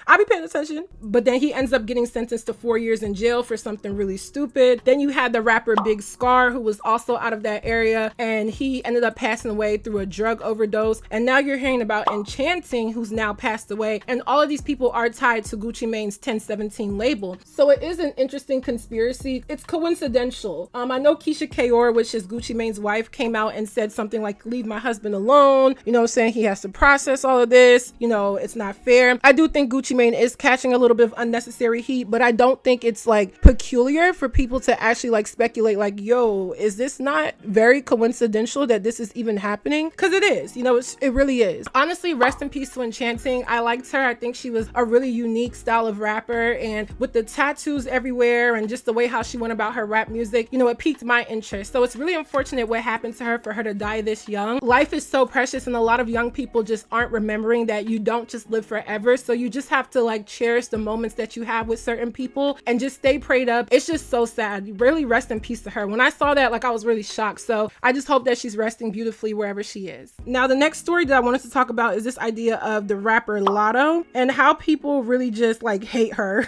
I'll be paying attention. But then he ends up getting sentenced to 4 years in jail for something really stupid. Then you had the rapper Big Scar, who was also out of that area, and he ended up passing away through a drug overdose. And now you're hearing about Enchanting, who's now passed away, and all of these people are tied to Gucci Mane's 1017 label. So it is an interesting conspiracy. It's coincidental. I know Keisha Kaur, which is Gucci Mane's wife, came out and said something like, leave my husband alone, you know what I'm saying? He has to process all of this, you know, it's not fair. I do think Gucci Mane is catching a little bit of unnecessary heat, but I don't think it's like peculiar for people to actually like speculate like, yo, is this not very coincidental that this is even happening? Because it is, you know, it really is. Honestly, rest in peace to Enchanting. I liked her. I think she was a really unique style of rapper, and with the tattoos everywhere and just the way how she went about her rap music, you know, it piqued my interest. So it's really unfortunate what happened to her, for her to die this young. Life is so precious, and a lot of young people just aren't remembering that you don't just live forever. So you just have to like cherish the moments that you have with certain people and just stay prayed up. It's just so sad. Really rest in peace to her. When I saw that, like, I was really shocked. So I just hope that she's resting beautifully wherever she is. Now, the next story that I wanted to talk about is this idea of the rapper Latto and how people really just like hate her.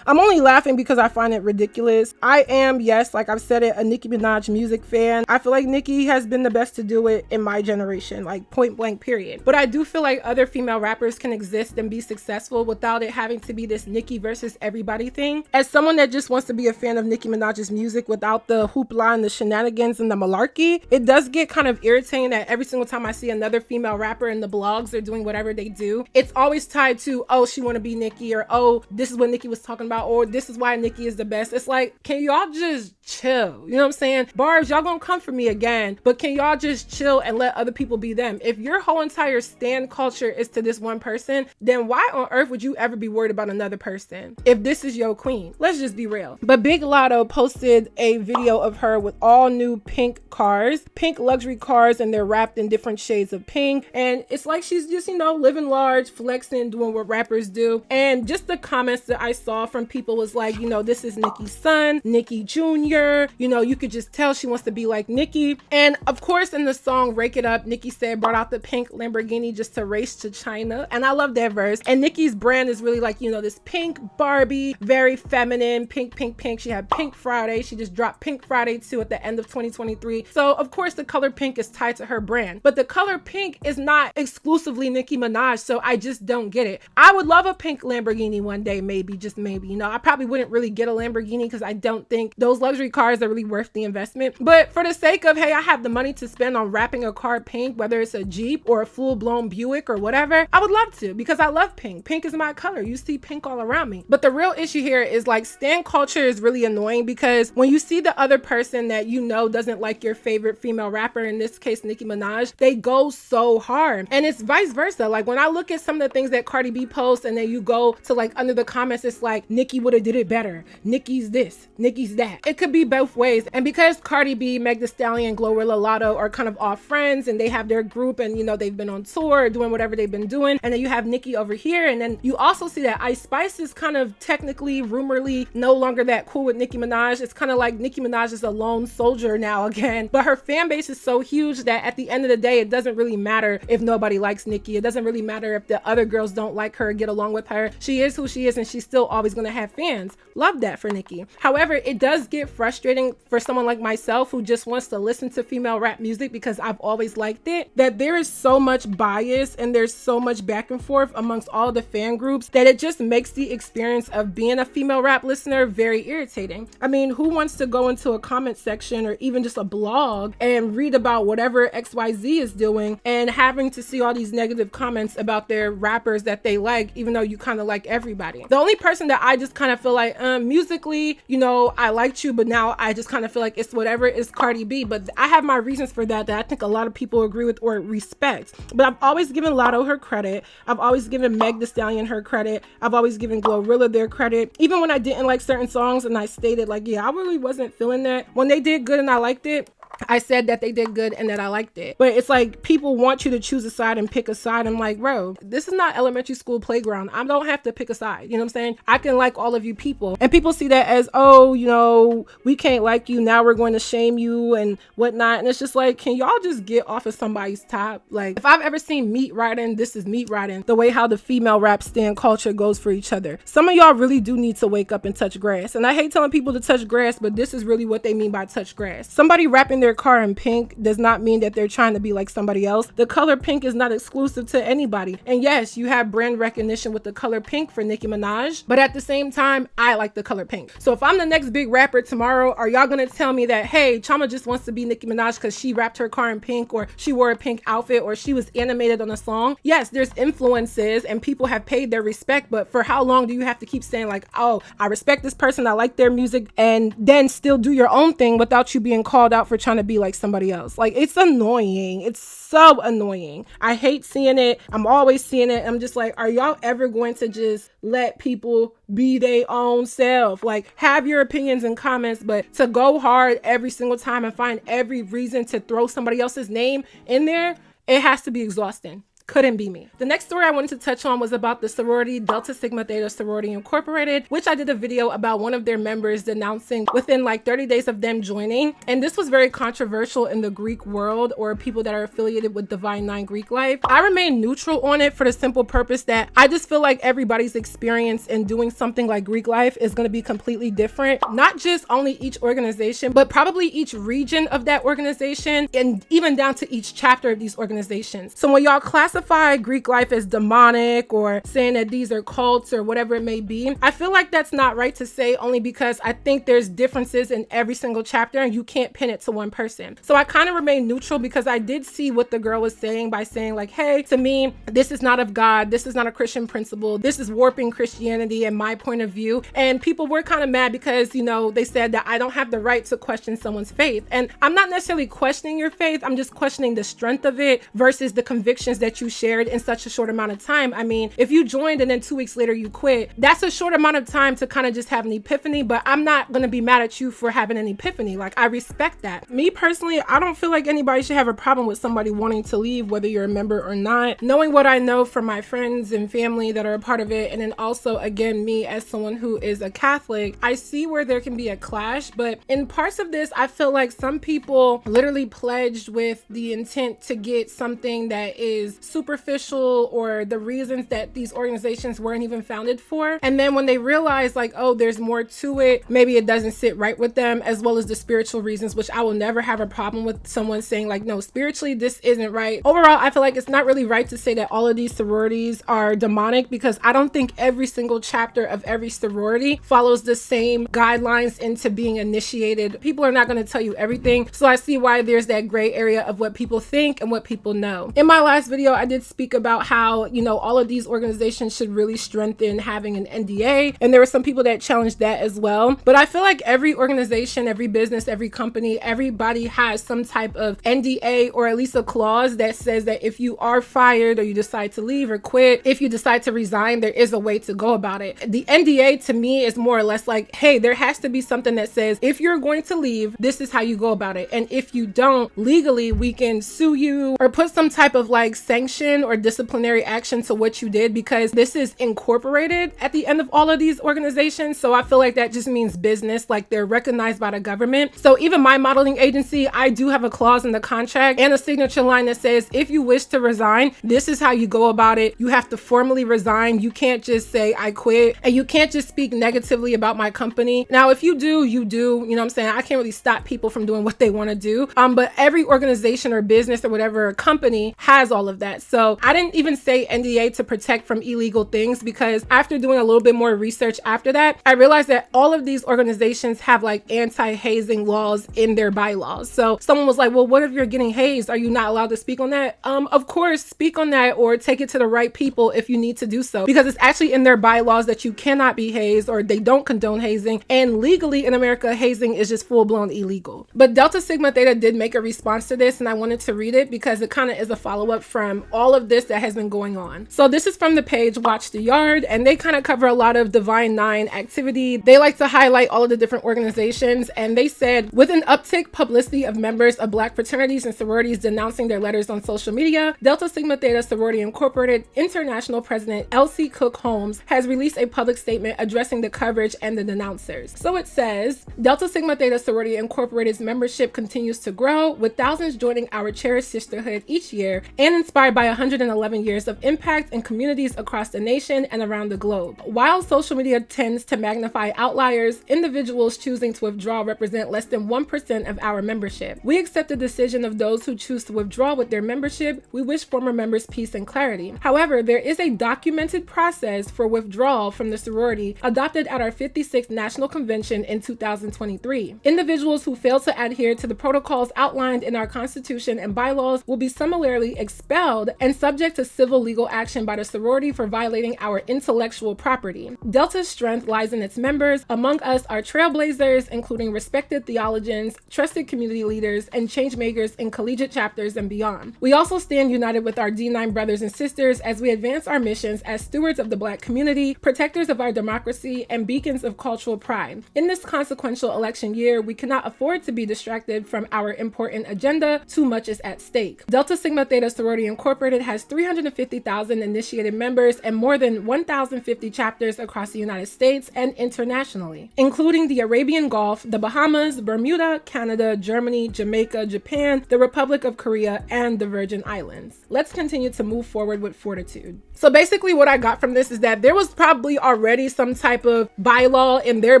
I'm only laughing because I find it ridiculous. I am, yes, like I've said it, a Nicki Minaj music fan. I feel like Nicki has been the best to do it in my generation, like point blank period. But I do feel like other female rappers can exist and be successful without it having to be this Nicki versus everybody thing. As someone that just wants to be a fan of Nicki Minaj's music without the hoopla and the shenanigans and the malarkey, it does get kind of irritating that every single time I see another female rapper in the blogs or doing whatever they do, it's always tied to, oh, she want to be Nicki, or oh, this is what Nicki was talking about, or this is why Nicki is the best. It's like, can y'all just chill? You know what I'm saying? Barbs, y'all gonna come for me again, but can y'all just chill and let other people be them? If your whole entire stan culture is to this one person, then why on earth would you ever be worried about another person if this is your queen? Let's just be real. But Big Latto posted a video of her with all new pink cars, pink luxury cars, and they're wrapped in different shades of pink, and it's like she's just, you know, living large, flexing, doing what rappers do. And just the comments that I saw from people was like, you know, this is Nicki's son, Nicki Jr., you know, you could just tell she wants to be like Nicki. And of course, in the song Rake It Up, Nicki said, brought out the pink Lamborghini just to race to China. And I love that verse. And Nicki's brand is really like, you know, this pink Barbie, very feminine, pink, pink, pink. She had Pink Friday. She just dropped Pink Friday 2 at the end of 2023. So of course the color pink is tied to her brand, but the color pink is not exclusively Nicki Minaj. So I just don't get it. I would love a pink Lamborghini one day, maybe, just maybe. You know, I probably wouldn't really get a Lamborghini because I don't think those luxury cars are really worth the investment. But for the sake of, hey, I have the money to spend on wrapping a car pink, whether it's a Jeep or a full-blown Buick or whatever, I would love to, because I love pink. Pink is my color. You see pink all around me. But the real issue here is like stan culture is really annoying, because when you see the other person that you know doesn't like your favorite female rapper, in this case Nicki Minaj, they go so hard. And it's vice versa. Like when I look at some of the things that Cardi B posts, and then you go to like under the comments, it's like Nicki would have did it better, Nicki's this, Nicki's that. It could be both ways. And because Cardi B, Meg Thee Stallion, Glorilla, Latto are kind of all friends, and they have their group, and you know they've been on tour doing whatever they've been doing, and then you have Nicki over here, and then you also see that Ice Spice is kind of technically, rumorly, no longer that cool with Nicki Minaj. It's kind of like Nicki Minaj is a lone soldier now again, but her fan base is so huge that at the end of the day, it doesn't really matter if nobody likes Nicki. It doesn't really matter if the other girls don't like her or get along with her. She is who she is, and she's still always gonna have fans. Love that for Nicki. However, it does get frustrating for someone like myself who just wants to listen to female rap music because I've always liked it, that there is so much bias and there's so much back and forth amongst all the fan groups that it just makes the experience of being a female rap listener very irritating. I mean, who wants to go into a comment section or even just a blog and read about whatever XYZ is doing and having to see all these negative comments about their rappers that they like, even though you kind of like everybody? The only person that I just kind of feel like musically, you know, I liked you, but now I just kind of feel like it's whatever, is Cardi B. But I have my reasons for that I think a lot of people agree with or respect. But I've always given Latto her credit. I've always given Meg Thee Stallion her credit. I've always given Glorilla their credit. Even when I didn't like certain certain songs and I stated like, yeah, I really wasn't feeling that. When they did good and I liked it, I said that they did good and that I liked it. But it's like people want you to choose a side and pick a side. I'm like, bro, this is not elementary school playground. I don't have to pick a side. You know what I'm saying? I can like all of you people. And people see that as, oh, you know, we can't like you. Now we're going to shame you and whatnot. And it's just like, can y'all just get off of somebody's top? Like, if I've ever seen meat riding, this is meat riding. The way how the female rap stand culture goes for each other. Some of y'all really do need to wake up and touch grass. And I hate telling people to touch grass, but this is really what they mean by touch grass. Somebody rapping their car in pink does not mean that they're trying to be like somebody else. The color pink is not exclusive to anybody. And yes, you have brand recognition with the color pink for Nicki Minaj, but at the same time, I like the color pink. So if I'm the next big rapper tomorrow, are y'all gonna tell me that, hey, Chioma just wants to be Nicki Minaj because she wrapped her car in pink, or she wore a pink outfit, or she was animated on a song? Yes, there's influences and people have paid their respect, but for how long do you have to keep saying like, oh, I respect this person, I like their music, and then still do your own thing without you being called out for trying to be like somebody else? Like, it's annoying. It's so annoying. I hate seeing it. I'm always seeing it. I'm just like, are y'all ever going to just let people be their own self? Like, have your opinions and comments, but to go hard every single time and find every reason to throw somebody else's name in there, it has to be exhausting. Couldn't be me. The next story I wanted to touch on was about the sorority Delta Sigma Theta Sorority Incorporated, which I did a video about one of their members denouncing within like 30 days of them joining. And this was very controversial in the Greek world, or people that are affiliated with Divine Nine Greek Life. I remain neutral on it for the simple purpose that I just feel like everybody's experience in doing something like Greek life is going to be completely different. Not just only each organization, but probably each region of that organization, and even down to each chapter of these organizations. So when y'all classify Greek life as demonic, or saying that these are cults or whatever it may be, I feel like that's not right to say, only because I think there's differences in every single chapter and you can't pin it to one person. So I kind of remain neutral, because I did see what the girl was saying by saying like, hey, to me, this is not of God. This is not a Christian principle. This is warping Christianity and my point of view. And people were kind of mad because, you know, they said that I don't have the right to question someone's faith. And I'm not necessarily questioning your faith. I'm just questioning the strength of it versus the convictions that you shared in such a short amount of time. I mean, if you joined and then 2 weeks later you quit, that's a short amount of time to kind of just have an epiphany, but I'm not going to be mad at you for having an epiphany. Like, I respect that. Me personally, I don't feel like anybody should have a problem with somebody wanting to leave, whether you're a member or not. Knowing what I know from my friends and family that are a part of it, and then also, again, me as someone who is a Catholic, I see where there can be a clash. But in parts of this, I feel like some people literally pledged with the intent to get something that is superficial, or the reasons that these organizations weren't even founded for. And then when they realize like, oh, there's more to it, maybe it doesn't sit right with them, as well as the spiritual reasons, which I will never have a problem with someone saying like, no, spiritually, this isn't right. Overall, I feel like it's not really right to say that all of these sororities are demonic, because I don't think every single chapter of every sorority follows the same guidelines into being initiated. People are not going to tell you everything. So I see why there's that gray area of what people think and what people know. In my last video, I did speak about how, you know, all of these organizations should really strengthen having an NDA. And there were some people that challenged that as well. But I feel like every organization, every business, every company, everybody has some type of NDA, or at least a clause that says that if you are fired, or you decide to leave or quit, if you decide to resign, there is a way to go about it. The NDA to me is more or less like, hey, there has to be something that says, if you're going to leave, this is how you go about it. And if you don't, legally, we can sue you or put some type of like sanction or disciplinary action to what you did, because this is incorporated at the end of all of these organizations. So I feel like that just means business, like they're recognized by the government. So even my modeling agency, I do have a clause in the contract and a signature line that says, if you wish to resign, this is how you go about it. You have to formally resign. You can't just say I quit, and you can't just speak negatively about my company. Now, if you do, you do, you know what I'm saying? I can't really stop people from doing what they want to do. But every organization or business or whatever company has all of that. So I didn't even say NDA to protect from illegal things, because after doing a little bit more research after that, I realized that all of these organizations have like anti-hazing laws in their bylaws. So someone was like, well, what if you're getting hazed? Are you not allowed to speak on that? Of course, speak on that, or take it to the right people if you need to do so, because it's actually in their bylaws that you cannot be hazed, or they don't condone hazing. And legally in America, hazing is just full-blown illegal. But Delta Sigma Theta did make a response to this, and I wanted to read it because it kind of is a follow-up from all of this that has been going on. So this is from the page Watch the Yard, and they kind of cover a lot of Divine Nine activity. They like to highlight all of the different organizations, and they said, with an uptick publicity of members of Black fraternities and sororities denouncing their letters on social media, Delta Sigma Theta Sorority Incorporated International President Elsie Cook Holmes has released a public statement addressing the coverage and the denouncers. So it says, Delta Sigma Theta Sorority Incorporated's membership continues to grow, with thousands joining our cherished sisterhood each year, and inspired by 111 years of impact in communities across the nation and around the globe. While social media tends to magnify outliers, individuals choosing to withdraw represent less than 1% of our membership. We accept the decision of those who choose to withdraw with their membership. We wish former members peace and clarity. However, there is a documented process for withdrawal from the sorority adopted at our 56th National Convention in 2023. Individuals who fail to adhere to the protocols outlined in our Constitution and bylaws will be summarily expelled and subject to civil legal action by the sorority for violating our intellectual property. Delta's strength lies in its members. Among us are trailblazers, including respected theologians, trusted community leaders, and change makers in collegiate chapters and beyond. We also stand united with our D9 brothers and sisters as we advance our missions as stewards of the Black community, protectors of our democracy, and beacons of cultural pride. In this consequential election year, we cannot afford to be distracted from our important agenda. Too much is at stake. Delta Sigma Theta Sorority Incorporated has 350,000 initiated members and more than 1,050 chapters across the United States and internationally, including the Arabian Gulf, the Bahamas, Bermuda, Canada, Germany, Jamaica, Japan, the Republic of Korea, and the Virgin Islands. Let's continue to move forward with fortitude. So basically what I got from this is that there was probably already some type of bylaw in their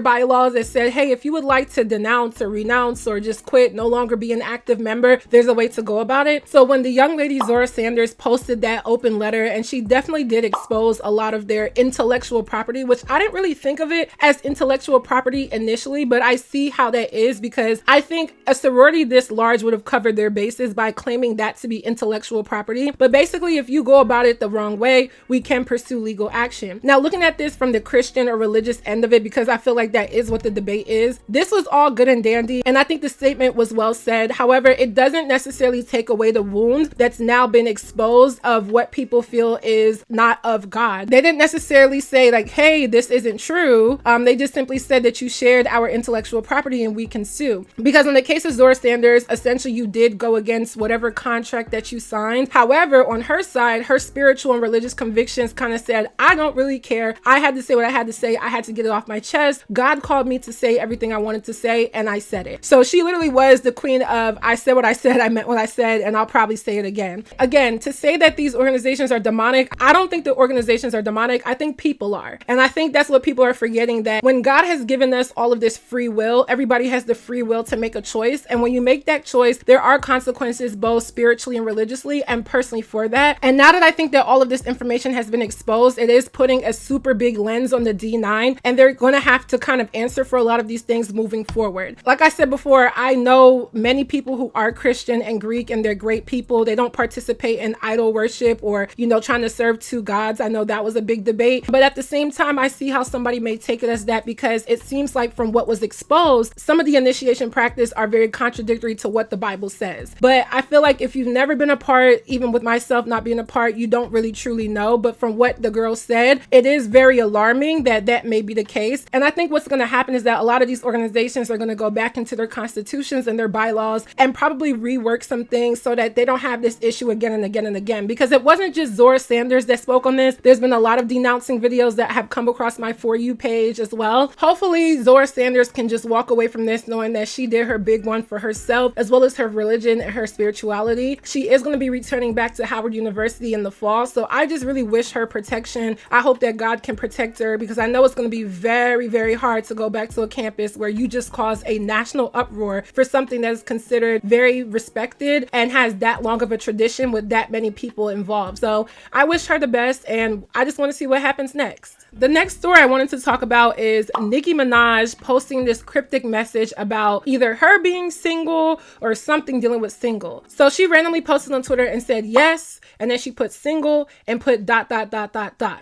bylaws that said, hey, if you would like to denounce or renounce or just quit, no longer be an active member, there's a way to go about it. So when the young lady Zora Sanders posted that open letter, and she definitely did expose a lot of their intellectual property, which I didn't really think of it as intellectual property initially, but I see how that is, because I think a sorority this large would have covered their bases by claiming that to be intellectual property. But basically, if you go about it the wrong way, we can pursue legal action. Now, looking at this from the Christian or religious end of it, because I feel like that is what the debate is, this was all good and dandy, and I think the statement was well said. However, it doesn't necessarily take away the wound that's now been exposed of what people feel is not of God. They didn't necessarily say like, hey, this isn't true. They just simply said that you shared our intellectual property and we can sue. Because in the case of Zora Sanders, essentially you did go against whatever contract that you signed. However, on her side, her spiritual and religious convictions kind of said, I don't really care. I had to say what I had to say. I had to get it off my chest. God called me to say everything I wanted to say, and I said it. So she literally was the queen of, I said what I said, I meant what I said, and I'll probably say it again. Again, to say that these organizations are demonic, I don't think the organizations are demonic. I think people are. And I think that's what people are forgetting, that when God has given us all of this free will, everybody has the free will to make a choice. And when you make that choice, there are consequences both spiritually and religiously and personally for that. And now that I think that all of this information has been exposed, it is putting a super big lens on the D9, and they're going to have to kind of answer for a lot of these things moving forward. Like I said before, I know many people who are Christian and Greek, and they're great people. They don't participate in idol worship or, you know, trying to serve two gods. I know that was a big debate, but at the same time, I see how somebody may take it as that, because it seems like from what was exposed, some of the initiation practice are very contradictory to what the Bible says. But I feel like if you've never been a part, even with myself not being a part, you don't really truly know. But from what the girl said, it is very alarming that that may be the case. And I think what's going to happen is that a lot of these organizations are going to go back into their constitutions and their bylaws and probably rework some things so that they don't have this issue again and again and again. Because it wasn't just Zora Sanders that spoke on this. There's been a lot of denouncing videos that have come across my For You page as well. Hopefully Zora Sanders can just walk away from this knowing that she did her big one for herself, as well as her religion and her spirituality. She is going to be returning back to Howard University in the fall, so I just really wish her protection. I hope that God can protect her, because I know it's going to be very, very hard to go back to a campus where you just cause a national uproar for something that is considered very respected and has that long of a tradition with that many people involved. So I wish her the best, and I just want to see what happens next. The next story I wanted to talk about is Nicki Minaj posting this cryptic message about either her being single or something dealing with single. So she randomly posted on Twitter and said yes, and then she put single and put ...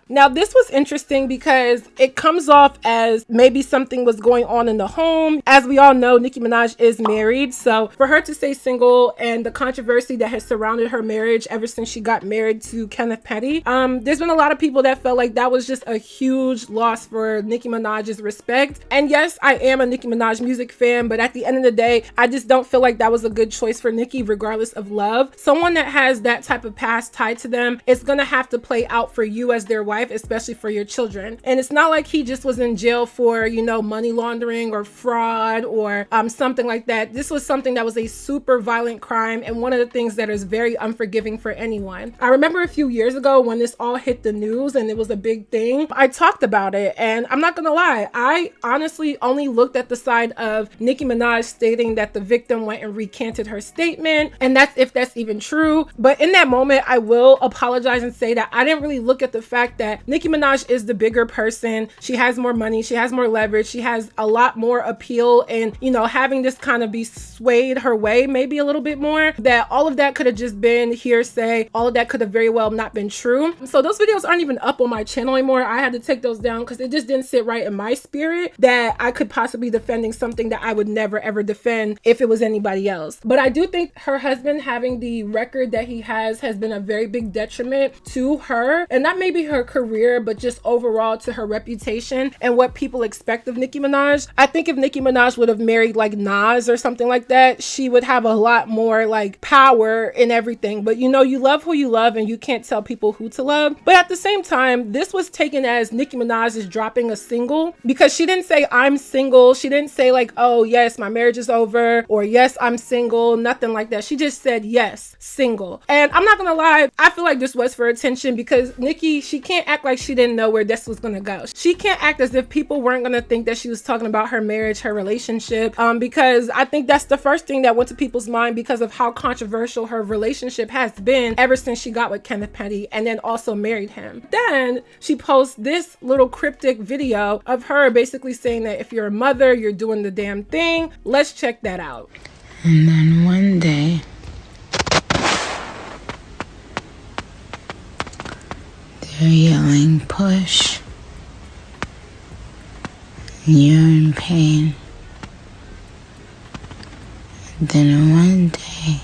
Now this was interesting because it comes off as maybe something was going on in the home. As we all know, Nicki Minaj is married, so for her to say single and the controversy that has surrounded her marriage ever since she got married to Kenneth Petty, there's been a lot of people that felt like that was just a huge loss for Nicki Minaj's respect. And yes, I am a Nicki Minaj music fan, but at the end of the day, I just don't feel like that was a good choice for Nicki, regardless of love. Someone that has that type of past tied to them, it's gonna have to play out for you as their wife, especially for your children. And it's not like he just was in jail for, you know, money laundering or fraud or something like that. This was something that was a super violent crime, and one of the things that is very unforgiving for anyone. I remember a few years ago when this all hit the news and it was a big thing, I talked about it, and I'm not gonna lie, I honestly only looked at the side of Nicki Minaj stating that the victim went and recanted her statement, and that's if that's even true. But in that moment, I will apologize and say that I didn't really look at the fact that Nicki Minaj is the bigger person. She has more money, she has more leverage, she has a lot more appeal, and you know, having this kind of be swayed her way maybe a little bit more, that all of that could have just been hearsay. All of that could have very well not been true. So those videos aren't even up on my channel anymore. I had to take those down because it just didn't sit right in my spirit that I could possibly defending something that I would never ever defend if it was anybody else. But I do think her husband having the record that he has been a very big detriment to her, and not maybe her career, but just overall to her reputation and what people expect of Nicki Minaj. I think if Nicki Minaj would have married like Nas or something like that, she would have a lot more like power in everything. But you know, you love who you love and you can't tell people who to love. But at the same time, this was taken as Nicki Minaj is dropping a single, because she didn't say I'm single. She didn't say like, oh yes, my marriage is over, or yes, I'm single, nothing like that. She just said yes, single. And I'm not gonna lie, I feel like this was for attention, because Nicki, she can't act like she didn't know where this was gonna go. She can't act as if people weren't gonna think that she was talking about her marriage, her relationship, because I think that's the first thing that went to people's mind because of how controversial her relationship has been ever since she got with Kenneth Petty and then also married him. Then she posts this little cryptic video of her basically saying that if you're a mother, you're doing the damn thing. Let's check that out. And then one day, they're yelling, push. You're in pain. Then one day,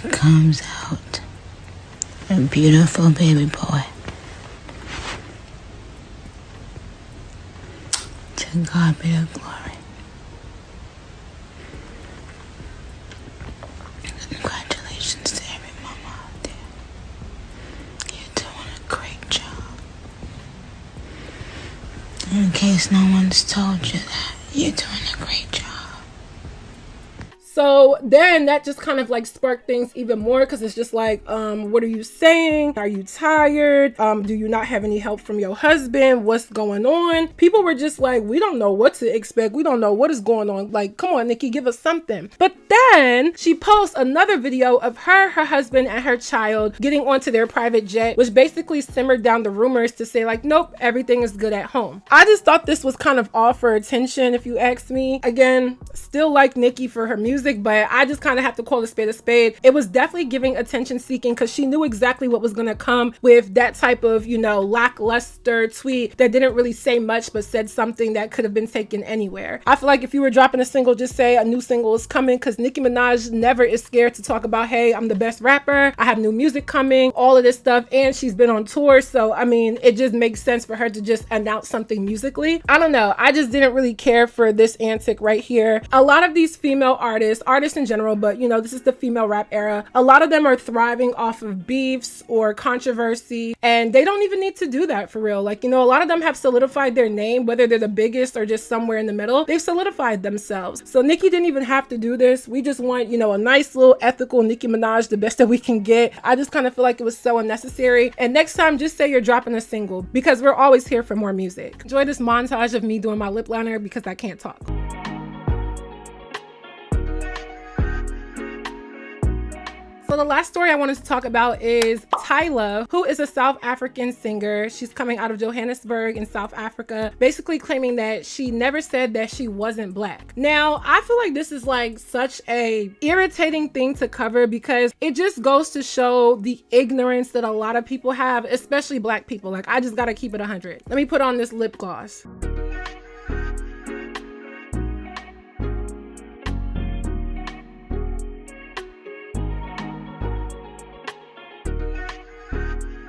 it comes out a beautiful baby boy. To God be the glory. Congratulations to every mama out there. You're doing a great job. In case no one's told you that, you're doing a great job. So then that just kind of like sparked things even more, because it's just like, what are you saying? Are you tired? Do you not have any help from your husband? What's going on? People were just like, we don't know what to expect. We don't know what is going on. Like, come on, Nicki, give us something. But then she posts another video of her husband, and her child getting onto their private jet, which basically simmered down the rumors to say like, nope, everything is good at home. I just thought this was kind of all for attention, if you ask me. Again, still like Nicki for her music, but I just kind of have to call a spade a spade. It was definitely giving attention seeking, because she knew exactly what was going to come with that type of, you know, lackluster tweet that didn't really say much but said something that could have been taken anywhere. I feel like if you were dropping a single, just say a new single is coming, because Nicki Minaj never is scared to talk about, hey, I'm the best rapper, I have new music coming, all of this stuff, and she's been on tour. So I mean, it just makes sense for her to just announce something musically. I don't know, I just didn't really care for this antic right here. A lot of these female artists in general, but you know, this is the female rap era, a lot of them are thriving off of beefs or controversy, and they don't even need to do that for real. Like, you know, a lot of them have solidified their name, whether they're the biggest or just somewhere in the middle. They've solidified themselves. So Nicki didn't even have to do this. We just want, you know, a nice little ethical Nicki Minaj, the best that we can get. I just kind of feel like it was so unnecessary. And next time, just say you're dropping a single, because we're always here for more music. Enjoy this montage of me doing my lip liner because I can't talk. So the last story I wanted to talk about is Tyla, who is a South African singer. She's coming out of Johannesburg in South Africa, basically claiming that she never said that she wasn't black. Now, I feel like this is like such a irritating thing to cover because it just goes to show the ignorance that a lot of people have, especially black people. Like, I just gotta keep it 100. Let me put on this lip gloss.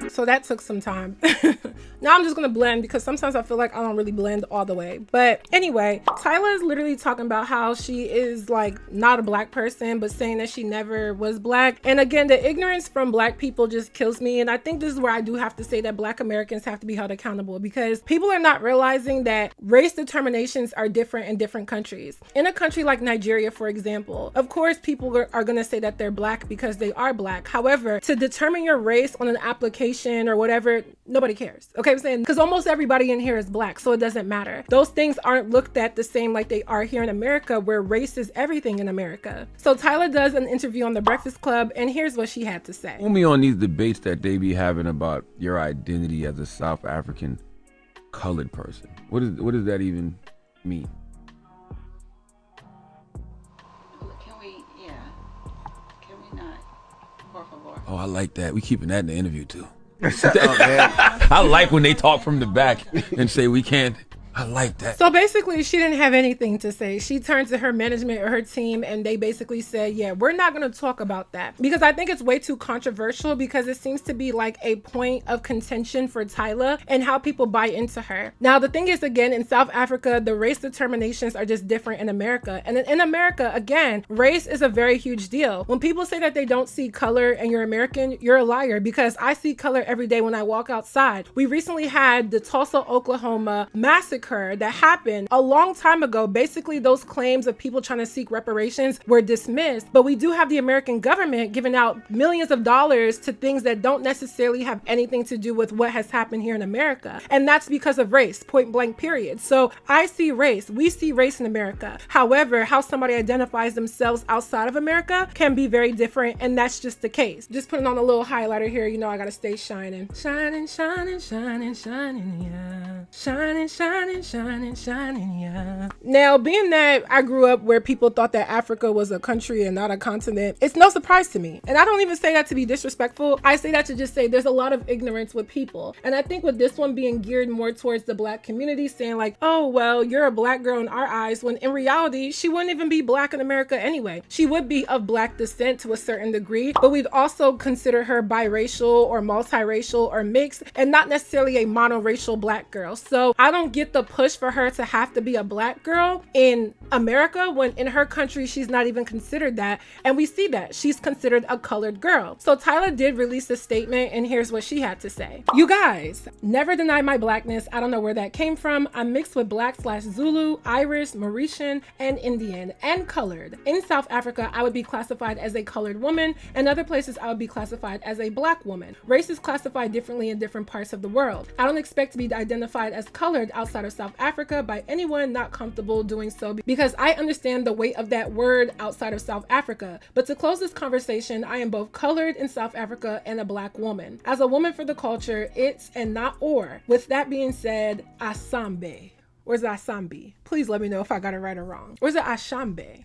So that took some time. Now I'm just gonna blend because sometimes I feel like I don't really blend all the way. But anyway, Tyla is literally talking about how she is like not a black person, but saying that she never was black. And again, the ignorance from black people just kills me. And I think this is where I do have to say that black Americans have to be held accountable, because people are not realizing that race determinations are different in different countries. In a country like Nigeria, for example, of course, people are gonna say that they're black because they are black. However, to determine your race on an application or whatever, nobody cares. Okay, I'm saying, because almost everybody in here is black, so it doesn't matter. Those things aren't looked at the same like they are here in America, where race is everything in America. So Tyla does an interview on The Breakfast Club, and here's what she had to say. Only on these debates that they be having about your identity as a South African colored person. What does that even mean? Can we not? Por favor. Oh, I like that. We keeping that in the interview too. Shut up, man. I like when they talk from the back and say we can't. I like that. So basically, she didn't have anything to say. She turned to her management or her team, and they basically said, yeah, we're not going to talk about that, because I think it's way too controversial, because it seems to be like a point of contention for Tyla and how people buy into her. Now, the thing is, again, in South Africa, the race determinations are just different in America. And in America, again, race is a very huge deal. When people say that they don't see color and you're American, you're a liar, because I see color every day when I walk outside. We recently had the Tulsa, Oklahoma massacre that happened a long time ago. Basically, those claims of people trying to seek reparations were dismissed, but we do have the American government giving out millions of dollars to things that don't necessarily have anything to do with what has happened here in America. And that's because of race, point blank, period. So I see race, we see race in America. However, how somebody identifies themselves outside of America can be very different, and that's just the case. Just putting on a little highlighter here, you know, I gotta stay shining. Shining, shining, shining, shining, yeah. Shining, shining, shining, shining, yeah. Now, being that I grew up where people thought that Africa was a country and not a continent, it's no surprise to me. And I don't even say that to be disrespectful. I say that to just say there's a lot of ignorance with people. And I think with this one being geared more towards the black community, saying like, oh, well, you're a black girl in our eyes, when in reality, she wouldn't even be black in America anyway. She would be of black descent to a certain degree, but we'd also consider her biracial or multiracial or mixed, and not necessarily a monoracial black girl. So I don't get the push for her to have to be a black girl in America, when in her country she's not even considered that, and we see that she's considered a colored girl. So Tyla did release a statement, and here's what she had to say. You guys, never deny my blackness. I don't know where that came from. I'm mixed with black/Zulu, Irish, Mauritian, and Indian, and colored. In South Africa, I would be classified as a colored woman, and other places I would be classified as a black woman. Race is classified differently in different parts of the world. I don't expect to be identified as colored outside of South Africa by anyone not comfortable doing so, because I understand the weight of that word outside of South Africa. But to close this conversation, I am both colored in South Africa and a black woman. As a woman for the culture, it's and not or. With that being said, Asambe. Where's Asambi? Please let me know if I got it right or wrong. Where's the Ashambe?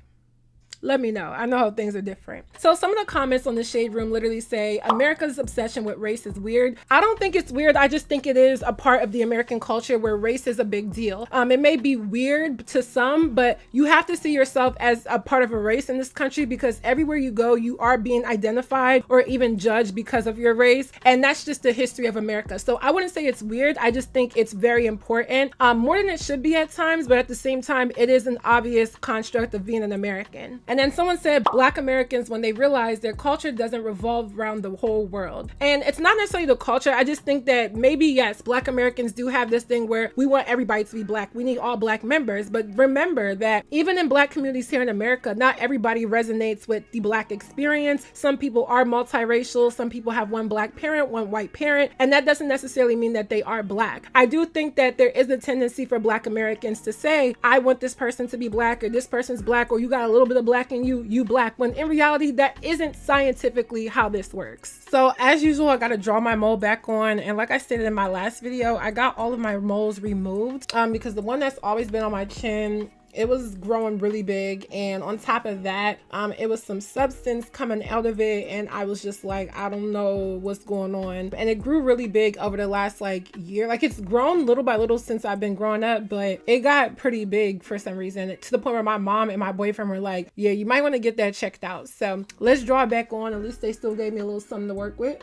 Let me know. I know how things are different. So some of the comments on the Shade Room literally say, America's obsession with race is weird. I don't think it's weird. I just think it is a part of the American culture where race is a big deal. It may be weird to some, but you have to see yourself as a part of a race in this country, because everywhere you go, you are being identified or even judged because of your race. And that's just the history of America. So I wouldn't say it's weird. I just think it's very important, more than it should be at times, but at the same time, it is an obvious construct of being an American. And then someone said Black Americans, when they realize their culture doesn't revolve around the whole world. And it's not necessarily the culture. I just think that maybe, yes, Black Americans do have this thing where we want everybody to be Black. We need all Black members. But remember that even in Black communities here in America, not everybody resonates with the Black experience. Some people are multiracial. Some people have one Black parent, one white parent. And that doesn't necessarily mean that they are Black. I do think that there is a tendency for Black Americans to say, I want this person to be Black, or this person's Black, or you got a little bit of Black black in you, you black, when in reality, that isn't scientifically how this works. So as usual, I gotta draw my mole back on. And like I stated in my last video, I got all of my moles removed because the one that's always been on my chin, it was growing really big, and on top of that it was some substance coming out of it, and I was just like, I don't know what's going on. And it grew really big over the last like year. Like, it's grown little by little since I've been growing up, but it got pretty big for some reason, to the point where my mom and my boyfriend were like, yeah, you might want to get that checked out. So let's draw it back on. At least they still gave me a little something to work with.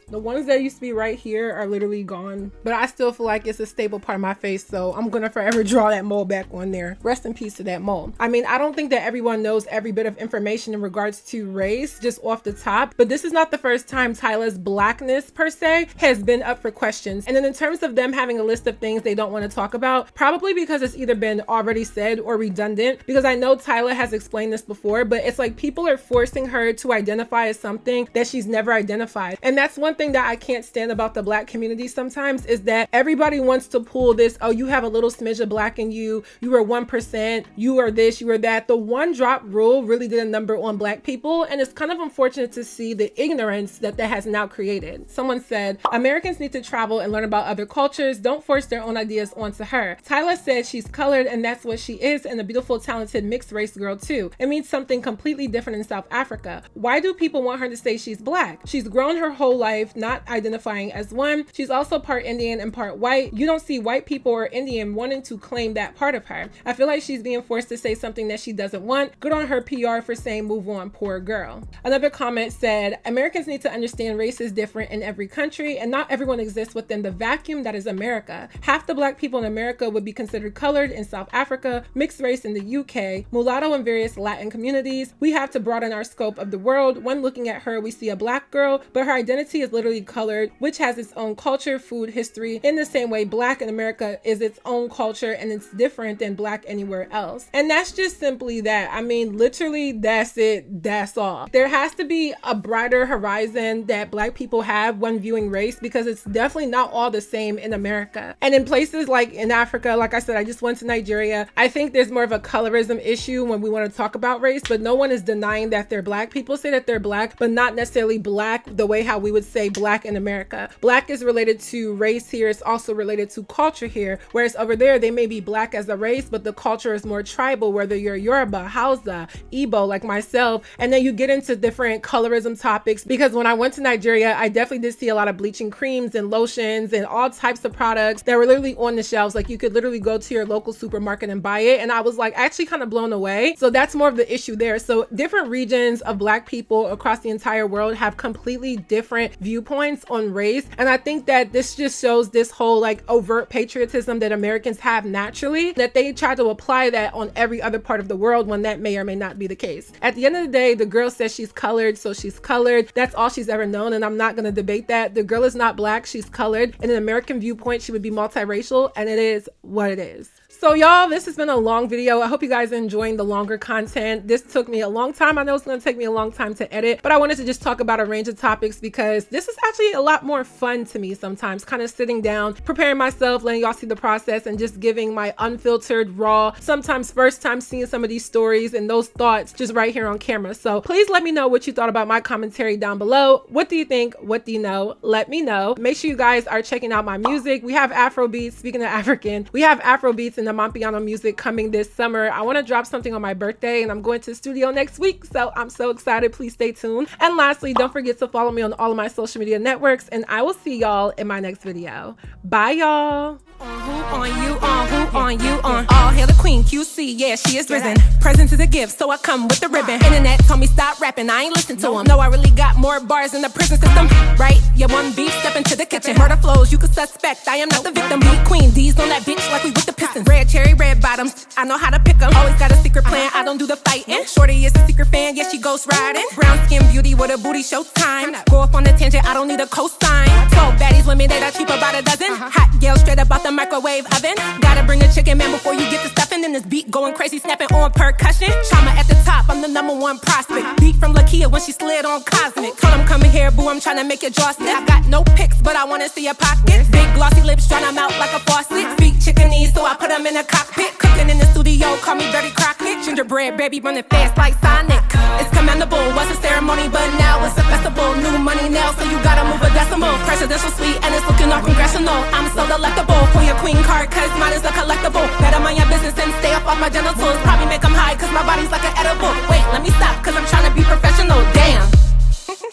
The ones that used to be right here are literally gone, but I still feel like it's a stable part of my face, so I'm gonna forever draw that mole back on there. Rest in peace to that mole. I mean, I don't think that everyone knows every bit of information in regards to race just off the top, but this is not the first time Tyla's blackness per se has been up for questions. And then in terms of them having a list of things they don't want to talk about, probably because it's either been already said or redundant, because I know Tyla has explained this before, but it's like people are forcing her to identify as something that she's never identified. And that's one thing that I can't stand about the black community sometimes, is that everybody wants to pull this, oh, you have a little smidge of black in you, you are 1%, you are this, you are that. The one drop rule really did a number on black people, and it's kind of unfortunate to see the ignorance that has now created. Someone said, Americans need to travel and learn about other cultures, don't force their own ideas onto her. Tyla said she's colored, and that's what she is, and a beautiful, talented mixed race girl too. It means something completely different in South Africa. Why do people want her to say she's black? She's grown her whole life not identifying as one. She's also part Indian and part white. You don't see white people or Indian wanting to claim that part of her. I feel like she's being forced to say something that she doesn't want. Good on her PR for saying move on, poor girl. Another comment said, Americans need to understand race is different in every country, and not everyone exists within the vacuum that is America. Half the black people in America would be considered colored in South Africa, mixed race in the UK, mulatto in various Latin communities. We have to broaden our scope of the world. When looking at her, we see a black girl, but her identity is literally colored, which has its own culture, food, history, in the same way black in America is its own culture, and it's different than black anywhere else. And that's just simply that. I mean, literally, that's it. That's all. There has to be a brighter horizon that black people have when viewing race, because it's definitely not all the same in America. And in places like in Africa, like I said, I just went to Nigeria. I think there's more of a colorism issue when we want to talk about race, but no one is denying that they're black. People say that they're black, but not necessarily black the way how we would say black in America. Black is related to race here. It's also related to culture here. Whereas over there, they may be black as a race, but the culture is more tribal, whether you're Yoruba, Hausa, Igbo, like myself. And then you get into different colorism topics, because when I went to Nigeria, I definitely did see a lot of bleaching creams and lotions and all types of products that were literally on the shelves. Like, you could literally go to your local supermarket and buy it. And I was like actually kind of blown away. So that's more of the issue there. So different regions of black people across the entire world have completely different viewpoints on race. And I think that this just shows this whole like overt patriotism that Americans have naturally, that they try to apply that on every other part of the world when that may or may not be the case. At the end of the day, the girl says she's colored, so she's colored. That's all she's ever known, and I'm not going to debate that. The girl is not black, she's colored. In an American viewpoint, she would be multiracial, and it is what it is. So y'all, this has been a long video. I hope you guys are enjoying the longer content. This took me a long time. I know it's going to take me a long time to edit, but I wanted to just talk about a range of topics because this is actually a lot more fun to me sometimes, kind of sitting down, preparing myself, letting y'all see the process, and just giving my unfiltered, raw, sometimes first time seeing some of these stories and those thoughts just right here on camera. So please let me know what you thought about my commentary down below. What do you think? What do you know? Let me know. Make sure you guys are checking out my music. We have Afro beats. Speaking of African, we have Afro beats and the Mampiano music coming this summer. I want to drop something on my birthday, and I'm going to the studio next week, so I'm so excited. Please stay tuned. And lastly, don't forget to follow me on all of my social media networks, and I will see y'all in my next video. Bye, y'all. On you, on who, on you, on all hail the queen, QC, yeah, she is risen. Presents is a gift, so I come with the ribbon. Internet told me stop rapping, I ain't listen to him. No, I really got more bars in the prison system, right? Yeah, one beef, step into the kitchen. Murder flows, you could suspect, I am not the victim. Beat queen, D's on that bitch like we with the Pistons. Red cherry, red bottoms, I know how to pick them. Always got a secret plan, I don't do the fighting. Shorty is a secret fan, yeah, she ghost riding. Brown skin beauty with a booty, show time. Go off on a tangent, I don't need a cosign. 12 baddies, women that are cheap about a dozen. Hot girl straight up out the microwave oven. Gotta bring a chicken man before you get the stuffing. And this beat going crazy, snapping on percussion. Chioma at the top, I'm the #1 prospect. Beat from Lakia when she slid on Cosmic. Told him come here, boo, I'm tryna make your jaw stiff. I got no pics, but I wanna see your pockets. Big glossy lips, tryna mouth like a faucet. Feet chicken knees, so I I put them in the cockpit. Cooking in the studio, call me Betty Crockett. Gingerbread baby running fast like Sonic. It's commendable, was a ceremony, but now it's a festival. New money now, so you gotta move a decimal. Presidential suite, and it's looking all congressional. I'm so delectable, pull your queen card, cause mine is a collectible. Better mind your business and stay off my genitals. Probably make them high, cause my body's like an edible. Wait, let me stop, cause I'm trying to be professional. Damn.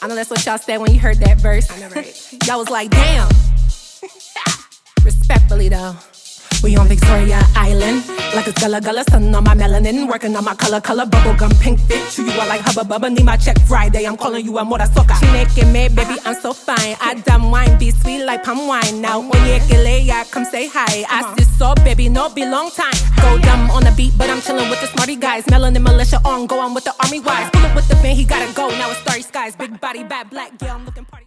I know that's what y'all said when you heard that verse. I know, right? Y'all was like, damn. Respectfully though, we on Victoria Island. Like it's gullah gullah, sun on my melanin. Working on my color bubblegum pink fit. Chew you out like hubba bubba, need my check Friday. I'm calling you a moda soca. She making me, baby, I'm so fine. I damn wine, be sweet like palm wine. Now onye kele, come say hi. I see so, baby, no be long time. Go dumb on the beat, but I'm chilling with the smarty guys. Melanin militia on, go on with the army wives. Pull up with the van, he gotta go. Now it's starry skies, big body, bad black girl, I'm looking party.